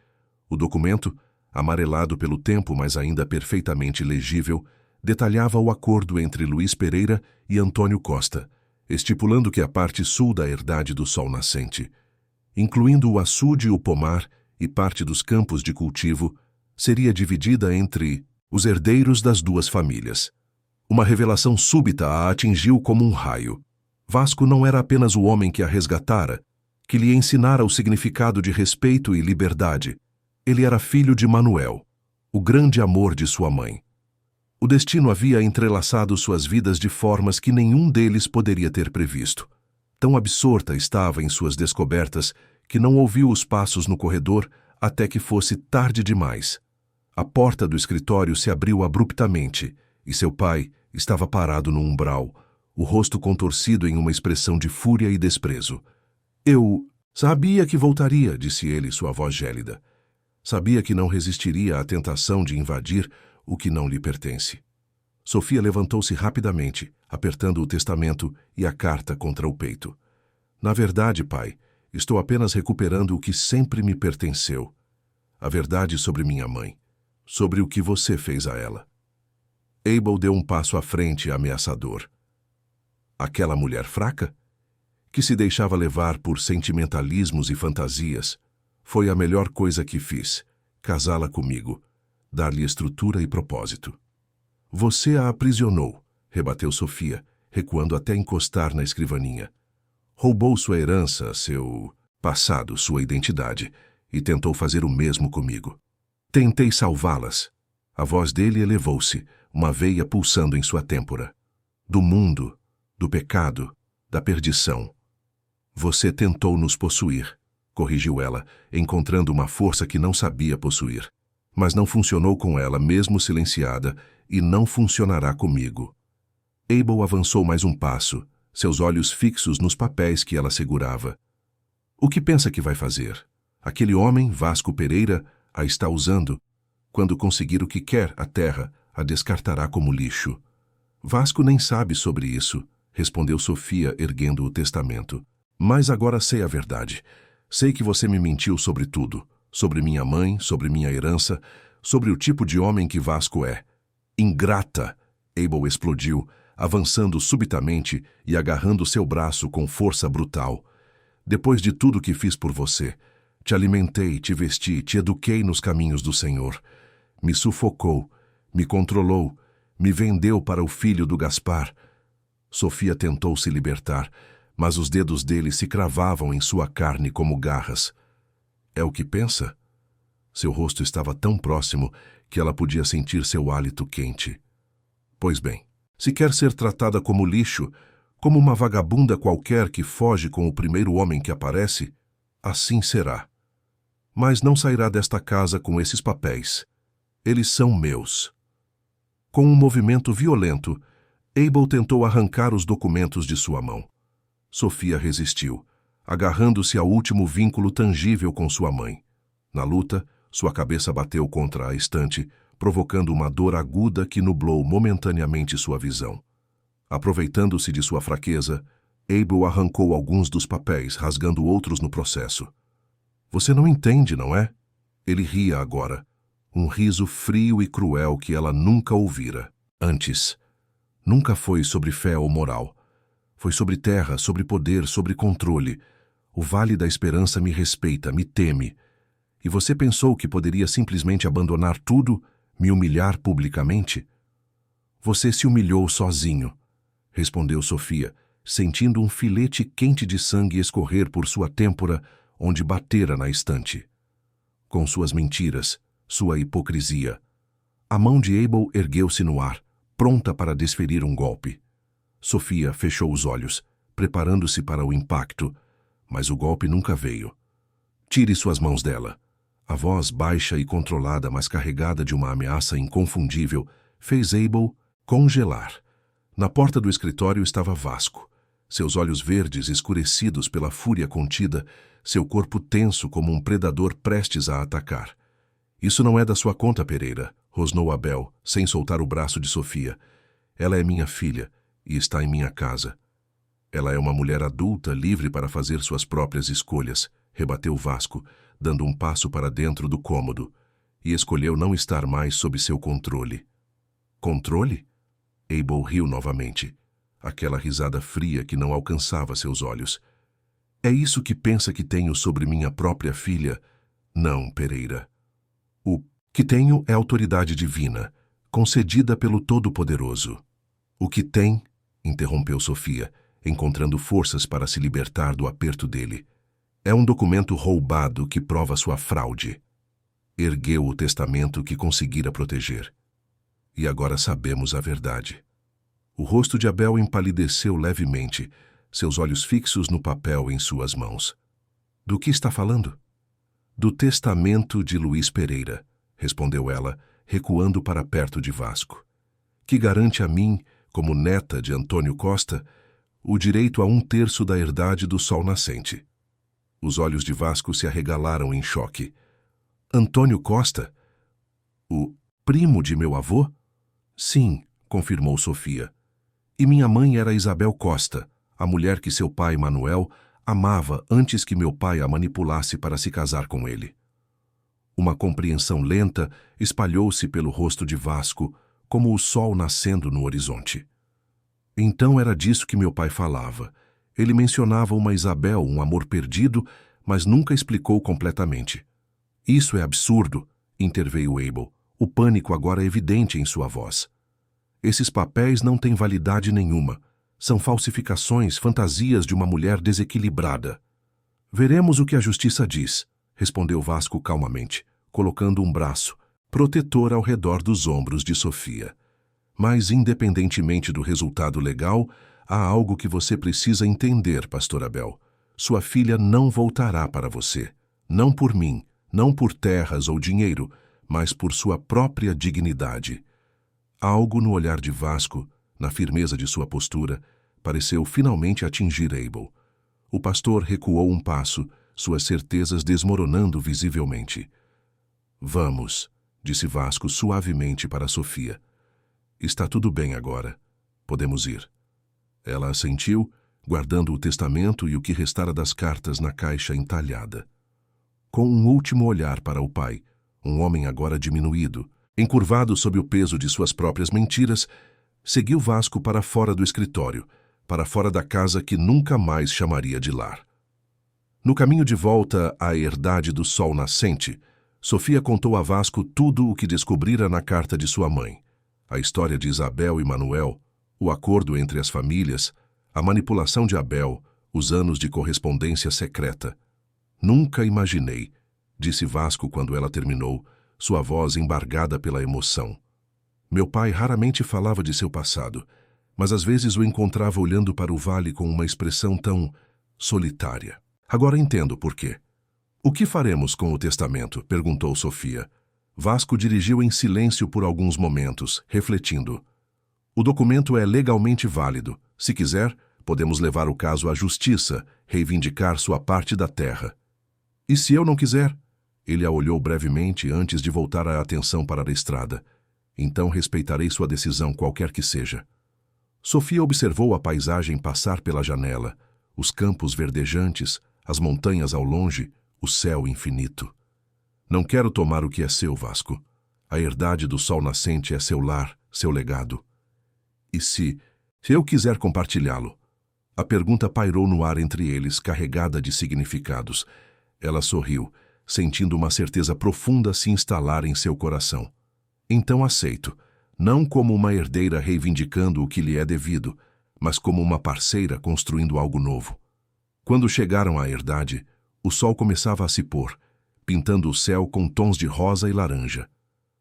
O documento, amarelado pelo tempo, mas ainda perfeitamente legível, detalhava o acordo entre Luiz Pereira e Antônio Costa, estipulando que a parte sul da herdade do Sol Nascente, incluindo o açude e o pomar e parte dos campos de cultivo, seria dividida entre os herdeiros das duas famílias. Uma revelação súbita a atingiu como um raio. Vasco não era apenas o homem que a resgatara, que lhe ensinara o significado de respeito e liberdade. Ele era filho de Manuel, o grande amor de sua mãe. O destino havia entrelaçado suas vidas de formas que nenhum deles poderia ter previsto. Tão absorta estava em suas descobertas que não ouviu os passos no corredor até que fosse tarde demais. A porta do escritório se abriu abruptamente e seu pai, Estava parado no umbral, o rosto contorcido em uma expressão de fúria e desprezo. Eu sabia que voltaria, disse ele, sua voz gélida. Sabia que não resistiria à tentação de invadir o que não lhe pertence. Sofia levantou-se rapidamente, apertando o testamento e a carta contra o peito. Na verdade, pai, estou apenas recuperando o que sempre me pertenceu. A verdade sobre minha mãe, sobre o que você fez a ela. Abel deu um passo à frente, ameaçador. Aquela mulher fraca, que se deixava levar por sentimentalismos e fantasias, foi a melhor coisa que fiz, casá-la comigo, dar-lhe estrutura e propósito. Você a aprisionou, rebateu Sofia, recuando até encostar na escrivaninha. Roubou sua herança, seu passado, sua identidade, e tentou fazer o mesmo comigo. Tentei salvá-las. A voz dele elevou-se, uma veia pulsando em sua têmpora. Do mundo, do pecado, da perdição. Você tentou nos possuir, corrigiu ela, encontrando uma força que não sabia possuir. Mas não funcionou com ela, mesmo silenciada, e não funcionará comigo. Abel avançou mais um passo, seus olhos fixos nos papéis que ela segurava. O que pensa que vai fazer? Aquele homem, Vasco Pereira, a está usando. Quando conseguir o que quer, a terra a descartará como lixo. Vasco nem sabe sobre isso, respondeu Sofia, erguendo o testamento. Mas agora sei a verdade. Sei que você me mentiu sobre tudo. Sobre minha mãe, sobre minha herança, sobre o tipo de homem que Vasco é. Ingrata! Abel explodiu, avançando subitamente e agarrando seu braço com força brutal. Depois de tudo que fiz por você, te alimentei, te vesti, te eduquei nos caminhos do Senhor. Me sufocou, me controlou, me vendeu para o filho do Gaspar. Sofia tentou se libertar, mas os dedos dele se cravavam em sua carne como garras. É o que pensa? Seu rosto estava tão próximo que ela podia sentir seu hálito quente. Pois bem, se quer ser tratada como lixo, como uma vagabunda qualquer que foge com o primeiro homem que aparece, assim será. Mas não sairá desta casa com esses papéis. Eles são meus. Com um movimento violento, Abel tentou arrancar os documentos de sua mão. Sofia resistiu, agarrando-se ao último vínculo tangível com sua mãe. Na luta, sua cabeça bateu contra a estante, provocando uma dor aguda que nublou momentaneamente sua visão. Aproveitando-se de sua fraqueza, Abel arrancou alguns dos papéis, rasgando outros no processo. Você não entende, não é? Ele ria agora, um riso frio e cruel que ela nunca ouvira antes. Nunca foi sobre fé ou moral. Foi sobre terra, sobre poder, sobre controle. O Vale da Esperança me respeita, me teme. E você pensou que poderia simplesmente abandonar tudo, me humilhar publicamente? Você se humilhou sozinho, respondeu Sofia, sentindo um filete quente de sangue escorrer por sua têmpora, onde batera na estante. Com suas mentiras, sua hipocrisia. A mão de Abel ergueu-se no ar, pronta para desferir um golpe. Sofia fechou os olhos, preparando-se para o impacto, mas o golpe nunca veio. Tire suas mãos dela. A voz baixa e controlada, mas carregada de uma ameaça inconfundível, fez Abel congelar. Na porta do escritório estava Vasco, seus olhos verdes escurecidos pela fúria contida, seu corpo tenso como um predador prestes a atacar. Isso não é da sua conta, Pereira, rosnou Abel, sem soltar o braço de Sofia. Ela é minha filha e está em minha casa. Ela é uma mulher adulta, livre para fazer suas próprias escolhas, rebateu Vasco, dando um passo para dentro do cômodo, e escolheu não estar mais sob seu controle. Controle? Abel riu novamente, aquela risada fria que não alcançava seus olhos. É isso que pensa que tenho sobre minha própria filha? Não, Pereira. O que tenho é autoridade divina, concedida pelo Todo-Poderoso. O que tem, interrompeu Sofia, encontrando forças para se libertar do aperto dele, é um documento roubado que prova sua fraude. Ergueu o testamento que conseguira proteger. E agora sabemos a verdade. O rosto de Abel empalideceu levemente, seus olhos fixos no papel em suas mãos. Do que está falando? Do testamento de Luís Pereira, respondeu ela, recuando para perto de Vasco. Que garante a mim, como neta de Antônio Costa, o direito a 1/3 da herdade do Sol Nascente. Os olhos de Vasco se arregalaram em choque. Antônio Costa? O primo de meu avô? Sim, confirmou Sofia. E minha mãe era Isabel Costa, a mulher que seu pai, Manuel, amava antes que meu pai a manipulasse para se casar com ele. Uma compreensão lenta espalhou-se pelo rosto de Vasco, como o sol nascendo no horizonte. Então era disso que meu pai falava. Ele mencionava uma Isabel, um amor perdido, mas nunca explicou completamente. Isso é absurdo, interveio Abel, o pânico agora evidente em sua voz. Esses papéis não têm validade nenhuma. São falsificações, fantasias de uma mulher desequilibrada. Veremos o que a justiça diz, respondeu Vasco calmamente, colocando um braço, protetor ao redor dos ombros de Sofia. Mas, independentemente do resultado legal, há algo que você precisa entender, Pastor Abel. Sua filha não voltará para você. Não por mim, não por terras ou dinheiro, mas por sua própria dignidade. Algo no olhar de Vasco, na firmeza de sua postura, pareceu finalmente atingir Abel. O pastor recuou um passo, suas certezas desmoronando visivelmente. Vamos, disse Vasco suavemente para Sofia. Está tudo bem agora. Podemos ir. Ela assentiu, guardando o testamento e o que restara das cartas na caixa entalhada. Com um último olhar para o pai, um homem agora diminuído, encurvado sob o peso de suas próprias mentiras, seguiu Vasco para fora do escritório, para fora da casa que nunca mais chamaria de lar. No caminho de volta à herdade do Sol Nascente, Sofia contou a Vasco tudo o que descobrira na carta de sua mãe. A história de Isabel e Manuel, o acordo entre as famílias, a manipulação de Abel, os anos de correspondência secreta. Nunca imaginei, disse Vasco quando ela terminou, sua voz embargada pela emoção. Meu pai raramente falava de seu passado, mas às vezes o encontrava olhando para o vale com uma expressão tão solitária. Agora entendo por quê. O que faremos com o testamento? Perguntou Sofia. Vasco dirigiu em silêncio por alguns momentos, refletindo. O documento é legalmente válido. Se quiser, podemos levar o caso à justiça, reivindicar sua parte da terra. E se eu não quiser? Ele a olhou brevemente antes de voltar a atenção para a estrada. Então respeitarei sua decisão, qualquer que seja. Sofia observou a paisagem passar pela janela, os campos verdejantes, as montanhas ao longe, o céu infinito. Não quero tomar o que é seu, Vasco. A herdade do Sol Nascente é seu lar, seu legado. E se eu quiser compartilhá-lo? A pergunta pairou no ar entre eles, carregada de significados. Ela sorriu, sentindo uma certeza profunda se instalar em seu coração. Então aceito, não como uma herdeira reivindicando o que lhe é devido, mas como uma parceira construindo algo novo. Quando chegaram à herdade, o sol começava a se pôr, pintando o céu com tons de rosa e laranja.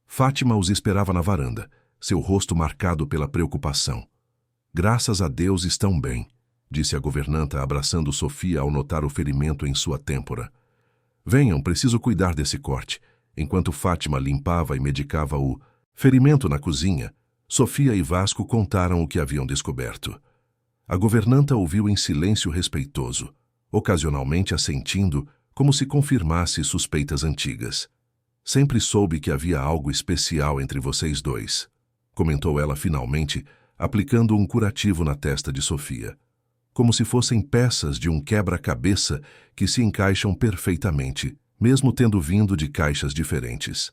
Fátima os esperava na varanda, seu rosto marcado pela preocupação. Graças a Deus estão bem, disse a governanta abraçando Sofia ao notar o ferimento em sua têmpora. Venham, preciso cuidar desse corte. Enquanto Fátima limpava e medicava o ferimento na cozinha, Sofia e Vasco contaram o que haviam descoberto. A governanta ouviu em silêncio respeitoso, ocasionalmente assentindo, como se confirmasse suspeitas antigas. Sempre soube que havia algo especial entre vocês dois, comentou ela finalmente, aplicando um curativo na testa de Sofia. Como se fossem peças de um quebra-cabeça que se encaixam perfeitamente, mesmo tendo vindo de caixas diferentes.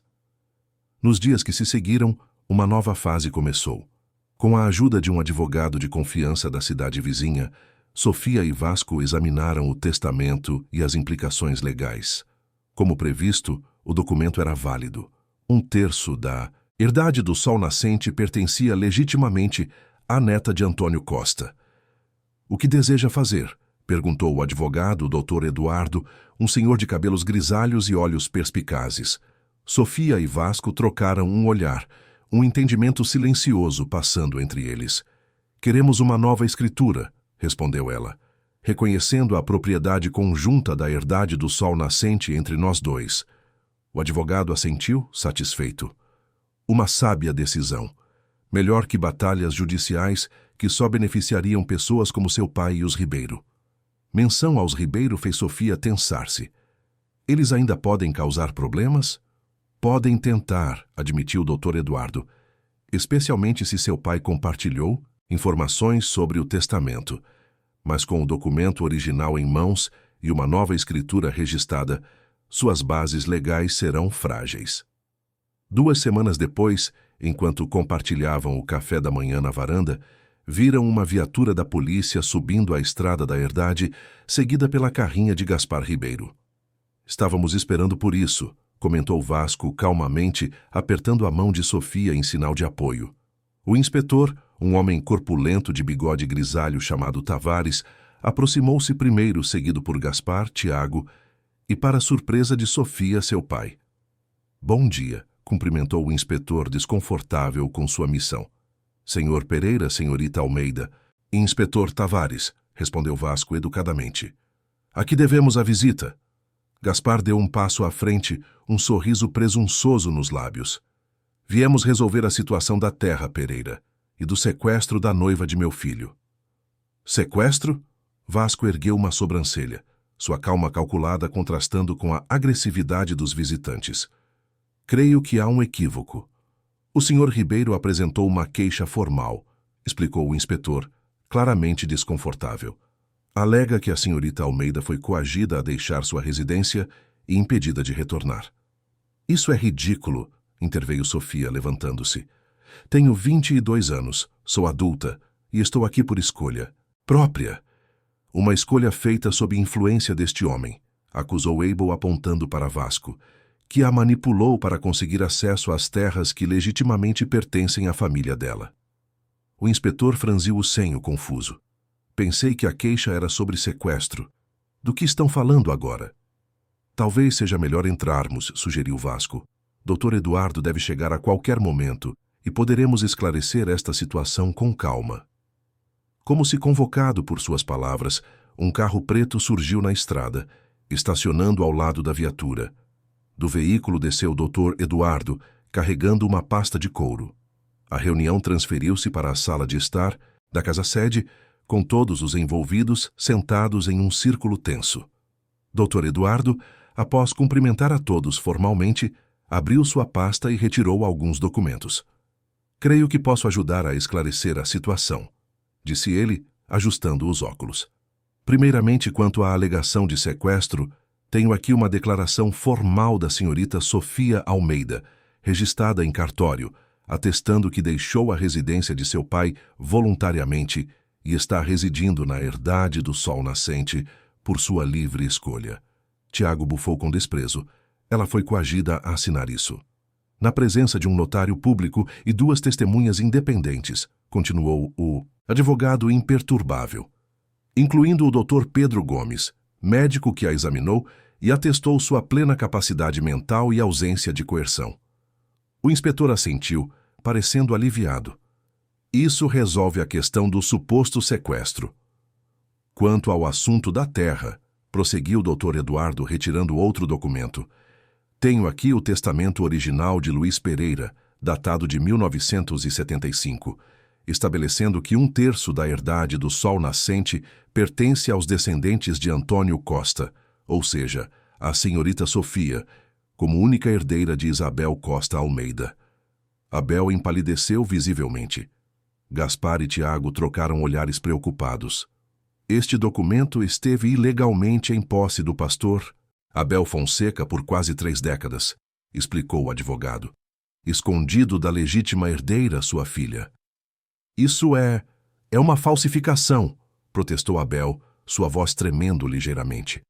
Nos dias que se seguiram, uma nova fase começou. Com a ajuda de um advogado de confiança da cidade vizinha, Sofia e Vasco examinaram o testamento e as implicações legais. Como previsto, o documento era válido. 1/3 da herdade do Sol Nascente pertencia legitimamente à neta de Antônio Costa. O que deseja fazer? Perguntou o advogado, o Dr. Eduardo, um senhor de cabelos grisalhos e olhos perspicazes. Sofia e Vasco trocaram um olhar, um entendimento silencioso passando entre eles. Queremos uma nova escritura, respondeu ela, reconhecendo a propriedade conjunta da herdade do Sol Nascente entre nós dois. O advogado assentiu, satisfeito. Uma sábia decisão. Melhor que batalhas judiciais que só beneficiariam pessoas como seu pai e os Ribeiro. Menção aos Ribeiro fez Sofia tensar-se. Eles ainda podem causar problemas? Podem tentar, admitiu o Dr. Eduardo, especialmente se seu pai compartilhou informações sobre o testamento. Mas com o documento original em mãos e uma nova escritura registrada, suas bases legais serão frágeis. 2 semanas depois, enquanto compartilhavam o café da manhã na varanda, viram uma viatura da polícia subindo a estrada da Herdade, seguida pela carrinha de Gaspar Ribeiro. Estávamos esperando por isso, comentou Vasco calmamente, apertando a mão de Sofia em sinal de apoio. O inspetor, um homem corpulento de bigode grisalho chamado Tavares, aproximou-se primeiro, seguido por Gaspar, Tiago e, para surpresa de Sofia, seu pai. Bom dia, cumprimentou o inspetor desconfortável com sua missão. Senhor Pereira, senhorita Almeida. Inspetor Tavares, respondeu Vasco educadamente. A que devemos a visita? Gaspar deu um passo à frente, um sorriso presunçoso nos lábios. Viemos resolver a situação da terra, Pereira, e do sequestro da noiva de meu filho. Sequestro? Vasco ergueu uma sobrancelha, sua calma calculada contrastando com a agressividade dos visitantes. Creio que há um equívoco. O senhor Ribeiro apresentou uma queixa formal, explicou o inspetor, claramente desconfortável. Alega que a senhorita Almeida foi coagida a deixar sua residência e impedida de retornar. Isso é ridículo, interveio Sofia, levantando-se. Tenho 22 anos, sou adulta e estou aqui por escolha própria. Uma escolha feita sob influência deste homem, acusou Abel apontando para Vasco, que a manipulou para conseguir acesso às terras que legitimamente pertencem à família dela. O inspetor franziu o senho, confuso. Pensei que a queixa era sobre sequestro. Do que estão falando agora? Talvez seja melhor entrarmos, sugeriu Vasco. Dr. Eduardo deve chegar a qualquer momento e poderemos esclarecer esta situação com calma. Como se convocado por suas palavras, um carro preto surgiu na estrada, estacionando ao lado da viatura. Do veículo desceu o Dr. Eduardo, carregando uma pasta de couro. A reunião transferiu-se para a sala de estar da casa-sede, com todos os envolvidos sentados em um círculo tenso. Dr. Eduardo, após cumprimentar a todos formalmente, abriu sua pasta e retirou alguns documentos. Creio que posso ajudar a esclarecer a situação, disse ele, ajustando os óculos. Primeiramente, quanto à alegação de sequestro, tenho aqui uma declaração formal da senhorita Sofia Almeida, registrada em cartório, atestando que deixou a residência de seu pai voluntariamente e está residindo na Herdade do Sol Nascente por sua livre escolha. Tiago bufou com desprezo. Ela foi coagida a assinar isso. Na presença de um notário público e 2 testemunhas independentes, continuou o advogado imperturbável, incluindo o Dr. Pedro Gomes, médico que a examinou e atestou sua plena capacidade mental e ausência de coerção. O inspetor assentiu, parecendo aliviado. Isso resolve a questão do suposto sequestro. Quanto ao assunto da terra, prosseguiu o Dr. Eduardo retirando outro documento. Tenho aqui o testamento original de Luiz Pereira, datado de 1975, estabelecendo que 1/3 da herdade do Sol Nascente pertence aos descendentes de Antônio Costa, ou seja, à senhorita Sofia, como única herdeira de Isabel Costa Almeida. Abel empalideceu visivelmente. Gaspar e Tiago trocaram olhares preocupados. Este documento esteve ilegalmente em posse do pastor Abel Fonseca por quase 3 décadas, explicou o advogado, escondido da legítima herdeira, sua filha. Isso é uma falsificação, protestou Abel, sua voz tremendo ligeiramente.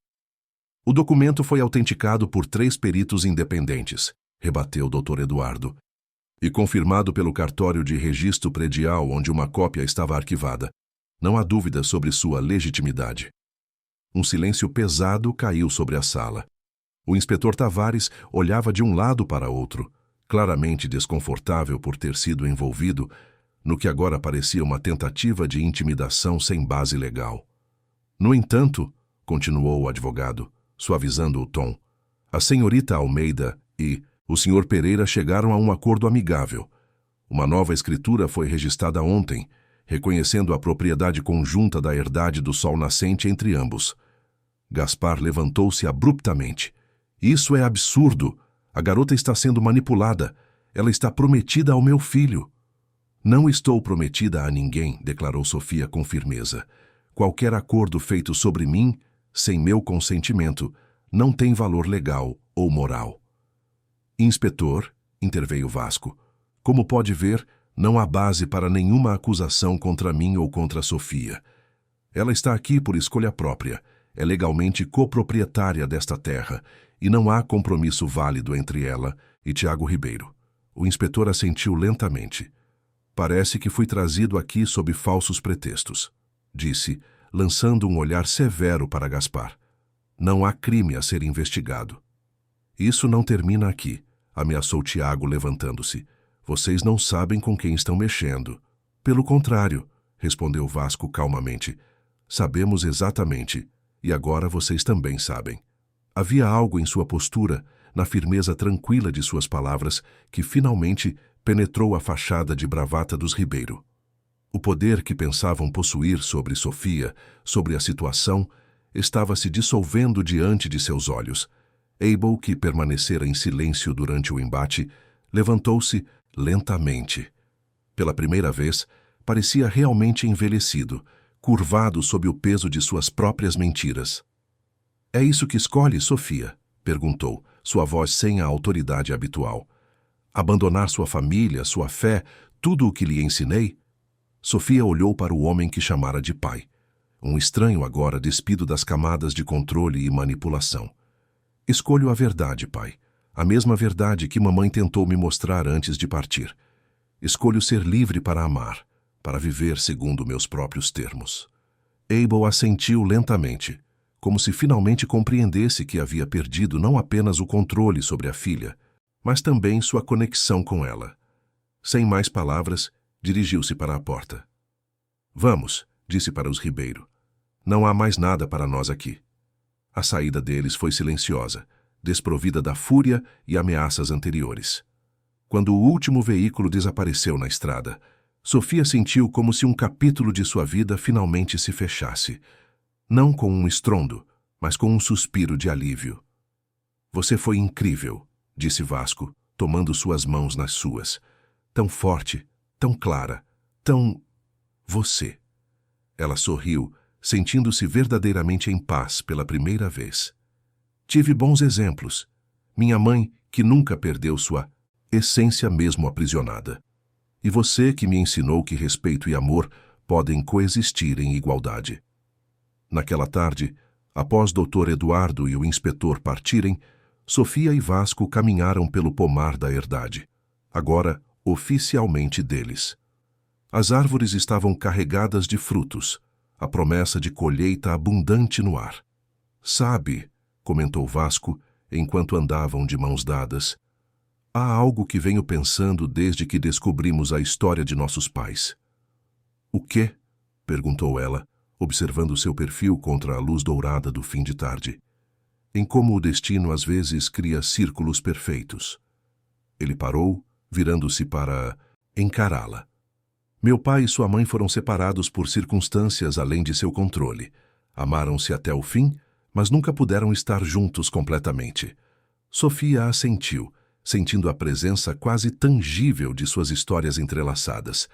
O documento foi autenticado por 3 peritos independentes, rebateu o Dr. Eduardo, e confirmado pelo cartório de registro predial onde uma cópia estava arquivada. Não há dúvida sobre sua legitimidade. Um silêncio pesado caiu sobre a sala. O inspetor Tavares olhava de um lado para outro, claramente desconfortável por ter sido envolvido no que agora parecia uma tentativa de intimidação sem base legal. No entanto, continuou o advogado, suavizando o tom, a senhorita Almeida e o senhor Pereira chegaram a um acordo amigável. Uma nova escritura foi registrada ontem, reconhecendo a propriedade conjunta da herdade do sol nascente entre ambos. Gaspar levantou-se abruptamente. Isso é absurdo. A garota está sendo manipulada. Ela está prometida ao meu filho. Não estou prometida a ninguém, declarou Sofia com firmeza. Qualquer acordo feito sobre mim, sem meu consentimento, não tem valor legal ou moral. Inspetor, interveio Vasco, como pode ver, não há base para nenhuma acusação contra mim ou contra Sofia. Ela está aqui por escolha própria, é legalmente coproprietária desta terra e não há compromisso válido entre ela e Tiago Ribeiro. O inspetor assentiu lentamente. Parece que fui trazido aqui sob falsos pretextos, disse, lançando um olhar severo para Gaspar. Não há crime a ser investigado. Isso não termina aqui, ameaçou Tiago levantando-se. Vocês não sabem com quem estão mexendo. Pelo contrário, respondeu Vasco calmamente. Sabemos exatamente, e agora vocês também sabem. Havia algo em sua postura, na firmeza tranquila de suas palavras, que finalmente penetrou a fachada de bravata dos Ribeiro. O poder que pensavam possuir sobre Sofia, sobre a situação, estava se dissolvendo diante de seus olhos. Abel, que permanecera em silêncio durante o embate, levantou-se lentamente. Pela primeira vez, parecia realmente envelhecido, curvado sob o peso de suas próprias mentiras. É isso que escolhe, Sofia? Perguntou, sua voz sem a autoridade habitual. Abandonar sua família, sua fé, tudo o que lhe ensinei? Sofia olhou para o homem que chamara de pai. Um estranho agora despido das camadas de controle e manipulação. Escolho a verdade, pai. A mesma verdade que mamãe tentou me mostrar antes de partir. Escolho ser livre para amar, para viver segundo meus próprios termos. Abel assentiu lentamente, como se finalmente compreendesse que havia perdido não apenas o controle sobre a filha, mas também sua conexão com ela. Sem mais palavras, dirigiu-se para a porta. Vamos, disse para os Ribeiro. Não há mais nada para nós aqui. A saída deles foi silenciosa, desprovida da fúria e ameaças anteriores. Quando o último veículo desapareceu na estrada, Sofia sentiu como se um capítulo de sua vida finalmente se fechasse. Não com um estrondo, mas com um suspiro de alívio. Você foi incrível, disse Vasco, tomando suas mãos nas suas. Tão forte, tão clara, tão... você. Ela sorriu, sentindo-se verdadeiramente em paz pela primeira vez. Tive bons exemplos. Minha mãe, que nunca perdeu sua essência mesmo aprisionada. E você que me ensinou que respeito e amor podem coexistir em igualdade. Naquela tarde, após Dr. Eduardo e o inspetor partirem, Sofia e Vasco caminharam pelo pomar da herdade, agora oficialmente deles. As árvores estavam carregadas de frutos, a promessa de colheita abundante no ar. Sabe, comentou Vasco, enquanto andavam de mãos dadas, há algo que venho pensando desde que descobrimos a história de nossos pais. O quê? Perguntou ela, observando seu perfil contra a luz dourada do fim de tarde. Em como o destino às vezes cria círculos perfeitos. Ele parou, virando-se para encará-la. Meu pai e sua mãe foram separados por circunstâncias além de seu controle. Amaram-se até o fim, mas nunca puderam estar juntos completamente. Sofia assentiu, sentindo a presença quase tangível de suas histórias entrelaçadas.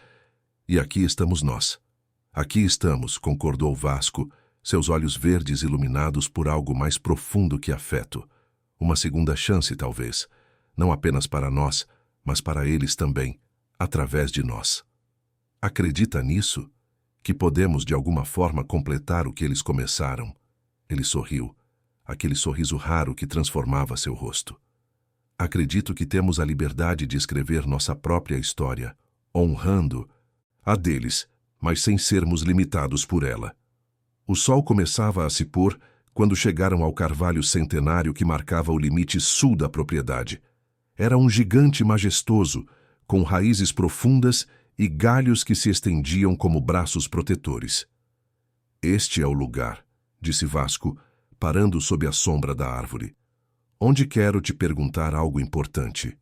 E aqui estamos nós. Aqui estamos, concordou Vasco, seus olhos verdes iluminados por algo mais profundo que afeto. Uma segunda chance, talvez, não apenas para nós, mas para eles também, através de nós. Acredita nisso? Que podemos de alguma forma completar o que eles começaram? Ele sorriu, aquele sorriso raro que transformava seu rosto. Acredito que temos a liberdade de escrever nossa própria história, honrando a deles, mas sem sermos limitados por ela. O sol começava a se pôr quando chegaram ao carvalho centenário que marcava o limite sul da propriedade. Era um gigante majestoso, com raízes profundas e galhos que se estendiam como braços protetores. Este é o lugar, disse Vasco, parando sob a sombra da árvore. Onde quero te perguntar algo importante.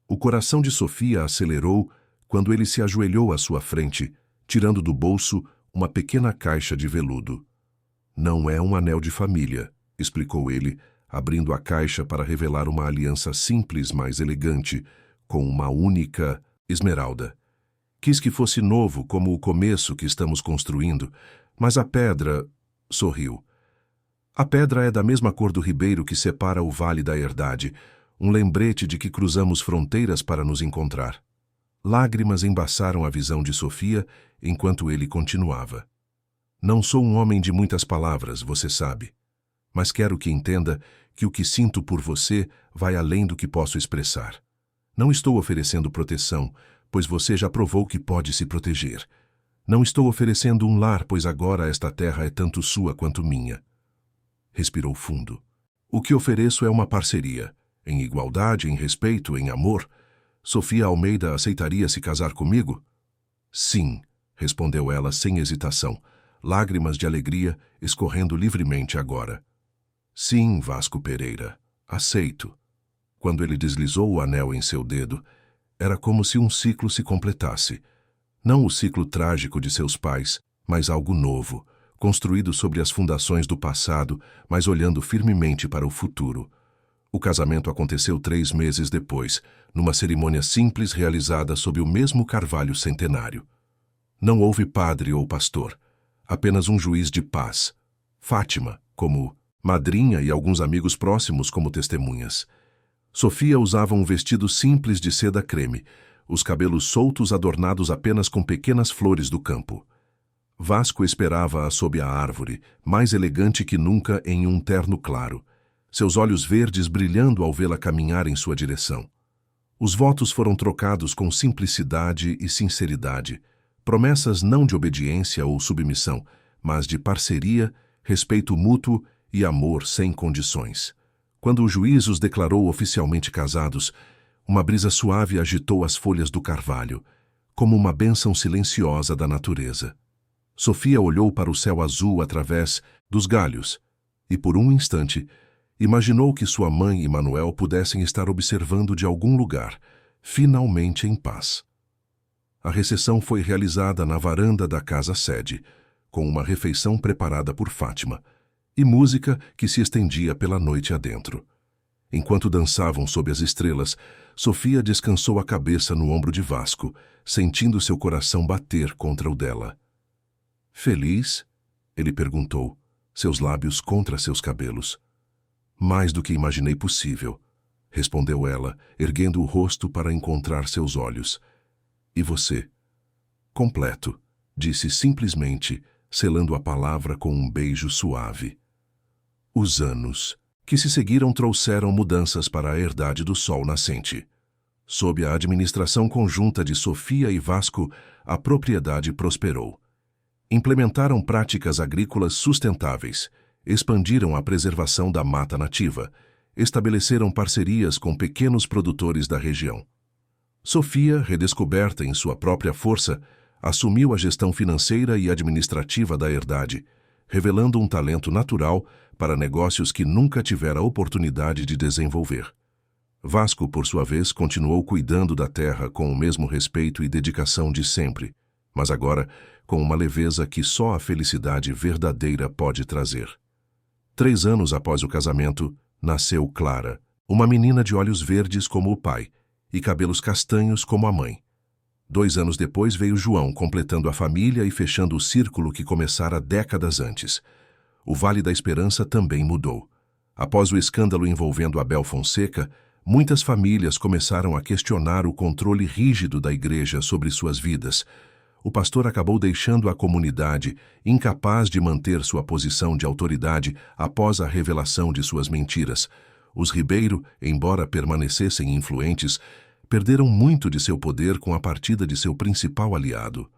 O coração de Sofia acelerou quando ele se ajoelhou à sua frente, tirando do bolso uma pequena caixa de veludo. Não é um anel de família, explicou ele, abrindo a caixa para revelar uma aliança simples, mas elegante, com uma única esmeralda. Quis que fosse novo, como o começo que estamos construindo, mas a pedra... Sorriu. A pedra é da mesma cor do ribeiro que separa o Vale da Herdade, um lembrete de que cruzamos fronteiras para nos encontrar. Lágrimas embaçaram a visão de Sofia enquanto ele continuava. Não sou um homem de muitas palavras, você sabe. Mas quero que entenda que o que sinto por você vai além do que posso expressar. Não estou oferecendo proteção, pois você já provou que pode se proteger. Não estou oferecendo um lar, pois agora esta terra é tanto sua quanto minha. Respirou fundo. O que ofereço é uma parceria. Em igualdade, em respeito, em amor. Sofia Almeida aceitaria se casar comigo? Sim, respondeu ela sem hesitação, lágrimas de alegria escorrendo livremente agora. Sim, Vasco Pereira, aceito. Quando ele deslizou o anel em seu dedo, era como se um ciclo se completasse. Não o ciclo trágico de seus pais, mas algo novo, construído sobre as fundações do passado, mas olhando firmemente para o futuro. O casamento aconteceu 3 meses depois, numa cerimônia simples realizada sob o mesmo carvalho centenário. Não houve padre ou pastor, apenas um juiz de paz, Fátima, como madrinha e alguns amigos próximos como testemunhas. Sofia usava um vestido simples de seda creme, os cabelos soltos adornados apenas com pequenas flores do campo. Vasco esperava-a sob a árvore, mais elegante que nunca em um terno claro, seus olhos verdes brilhando ao vê-la caminhar em sua direção. Os votos foram trocados com simplicidade e sinceridade, promessas não de obediência ou submissão, mas de parceria, respeito mútuo e amor sem condições. Quando o juiz os declarou oficialmente casados, uma brisa suave agitou as folhas do carvalho, como uma bênção silenciosa da natureza. Sofia olhou para o céu azul através dos galhos e, por um instante, imaginou que sua mãe e Manuel pudessem estar observando de algum lugar, finalmente em paz. A recepção foi realizada na varanda da casa-sede, com uma refeição preparada por Fátima e música que se estendia pela noite adentro. Enquanto dançavam sob as estrelas, Sofia descansou a cabeça no ombro de Vasco, sentindo seu coração bater contra o dela. Feliz? Ele perguntou, seus lábios contra seus cabelos. Mais do que imaginei possível, respondeu ela, erguendo o rosto para encontrar seus olhos. E você? Completo, disse simplesmente, selando a palavra com um beijo suave. Os anos que se seguiram trouxeram mudanças para a herdade do Sol Nascente. Sob a administração conjunta de Sofia e Vasco, a propriedade prosperou. Implementaram práticas agrícolas sustentáveis, expandiram a preservação da mata nativa, estabeleceram parcerias com pequenos produtores da região. Sofia, redescoberta em sua própria força, assumiu a gestão financeira e administrativa da herdade, revelando um talento natural para negócios que nunca tivera oportunidade de desenvolver. Vasco, por sua vez, continuou cuidando da terra com o mesmo respeito e dedicação de sempre, mas agora com uma leveza que só a felicidade verdadeira pode trazer. 3 anos após o casamento, nasceu Clara, uma menina de olhos verdes como o pai e cabelos castanhos como a mãe. 2 anos depois veio João, completando a família e fechando o círculo que começara décadas antes. O Vale da Esperança também mudou. Após o escândalo envolvendo Abel Fonseca, muitas famílias começaram a questionar o controle rígido da igreja sobre suas vidas. O pastor acabou deixando a comunidade, incapaz de manter sua posição de autoridade após a revelação de suas mentiras. Os Ribeiro, embora permanecessem influentes, perderam muito de seu poder com a partida de seu principal aliado.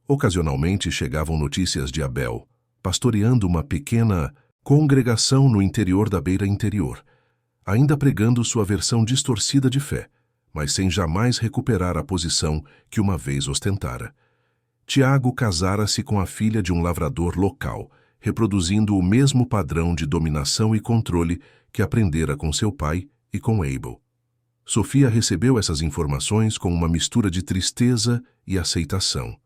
Ocasionalmente chegavam notícias de Abel, pastoreando uma pequena congregação no interior da beira interior, ainda pregando sua versão distorcida de fé, mas sem jamais recuperar a posição que uma vez ostentara. Tiago casara-se com a filha de um lavrador local, reproduzindo o mesmo padrão de dominação e controle que aprendera com seu pai e com Abel. Sofia recebeu essas informações com uma mistura de tristeza e aceitação.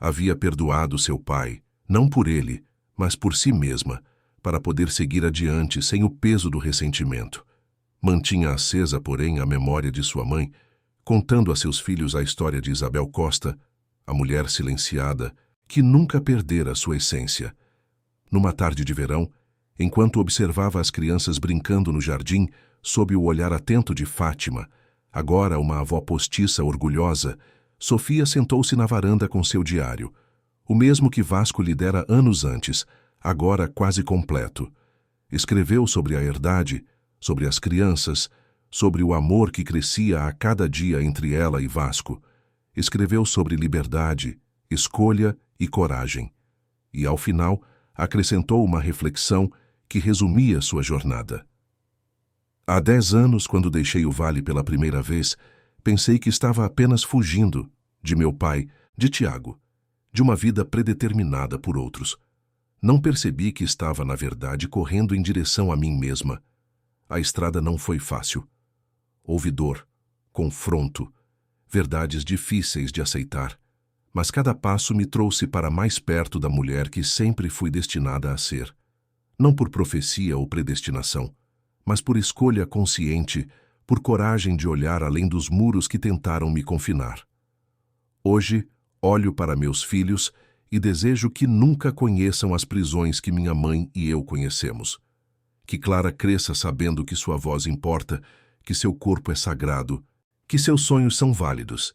Havia perdoado seu pai, não por ele, mas por si mesma, para poder seguir adiante sem o peso do ressentimento. Mantinha acesa, porém, a memória de sua mãe, contando a seus filhos a história de Isabel Costa, a mulher silenciada, que nunca perdera sua essência. Numa tarde de verão, enquanto observava as crianças brincando no jardim, sob o olhar atento de Fátima, agora uma avó postiça orgulhosa, Sofia sentou-se na varanda com seu diário, o mesmo que Vasco lhe dera anos antes, agora quase completo. Escreveu sobre a herdade, sobre as crianças, sobre o amor que crescia a cada dia entre ela e Vasco. Escreveu sobre liberdade, escolha e coragem. E, ao final, acrescentou uma reflexão que resumia sua jornada. Há 10 anos, quando deixei o vale pela primeira vez, pensei que estava apenas fugindo de meu pai, de Tiago, de uma vida predeterminada por outros. Não percebi que estava, na verdade, correndo em direção a mim mesma. A estrada não foi fácil. Houve dor, confronto, verdades difíceis de aceitar, mas cada passo me trouxe para mais perto da mulher que sempre fui destinada a ser. Não por profecia ou predestinação, mas por escolha consciente, por coragem de olhar além dos muros que tentaram me confinar. Hoje, olho para meus filhos e desejo que nunca conheçam as prisões que minha mãe e eu conhecemos. Que Clara cresça sabendo que sua voz importa, que seu corpo é sagrado, que seus sonhos são válidos.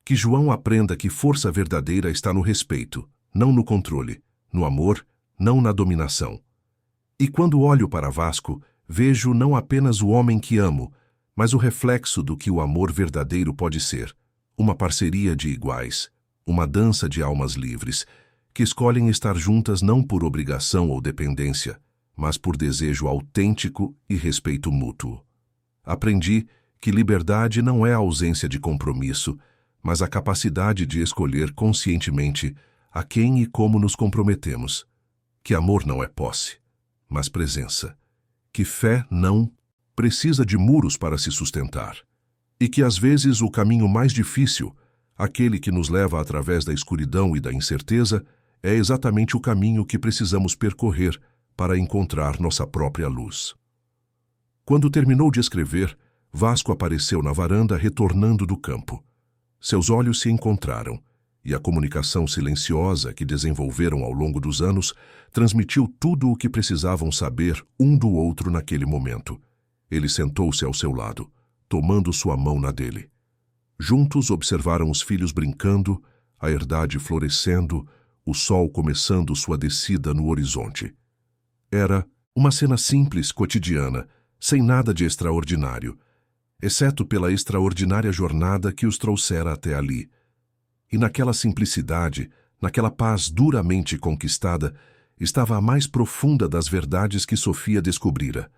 Que João aprenda que força verdadeira está no respeito, não no controle, no amor, não na dominação. E quando olho para Vasco, vejo não apenas o homem que amo, mas o reflexo do que o amor verdadeiro pode ser. Uma parceria de iguais, uma dança de almas livres, que escolhem estar juntas não por obrigação ou dependência, mas por desejo autêntico e respeito mútuo. Aprendi que liberdade não é a ausência de compromisso, mas a capacidade de escolher conscientemente a quem e como nos comprometemos. Que amor não é posse, mas presença. Que fé não precisa de muros para se sustentar. E que às vezes o caminho mais difícil, aquele que nos leva através da escuridão e da incerteza, é exatamente o caminho que precisamos percorrer para encontrar nossa própria luz. Quando terminou de escrever, Vasco apareceu na varanda retornando do campo. Seus olhos se encontraram, e a comunicação silenciosa que desenvolveram ao longo dos anos transmitiu tudo o que precisavam saber um do outro naquele momento. Ele sentou-se ao seu lado, tomando sua mão na dele. Juntos observaram os filhos brincando, a herdade florescendo, o sol começando sua descida no horizonte. Era uma cena simples, cotidiana, sem nada de extraordinário, exceto pela extraordinária jornada que os trouxera até ali. E naquela simplicidade, naquela paz duramente conquistada, estava a mais profunda das verdades que Sofia descobrira.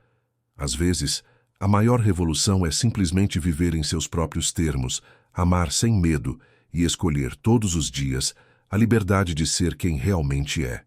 Às vezes, a maior revolução é simplesmente viver em seus próprios termos, amar sem medo e escolher todos os dias a liberdade de ser quem realmente é.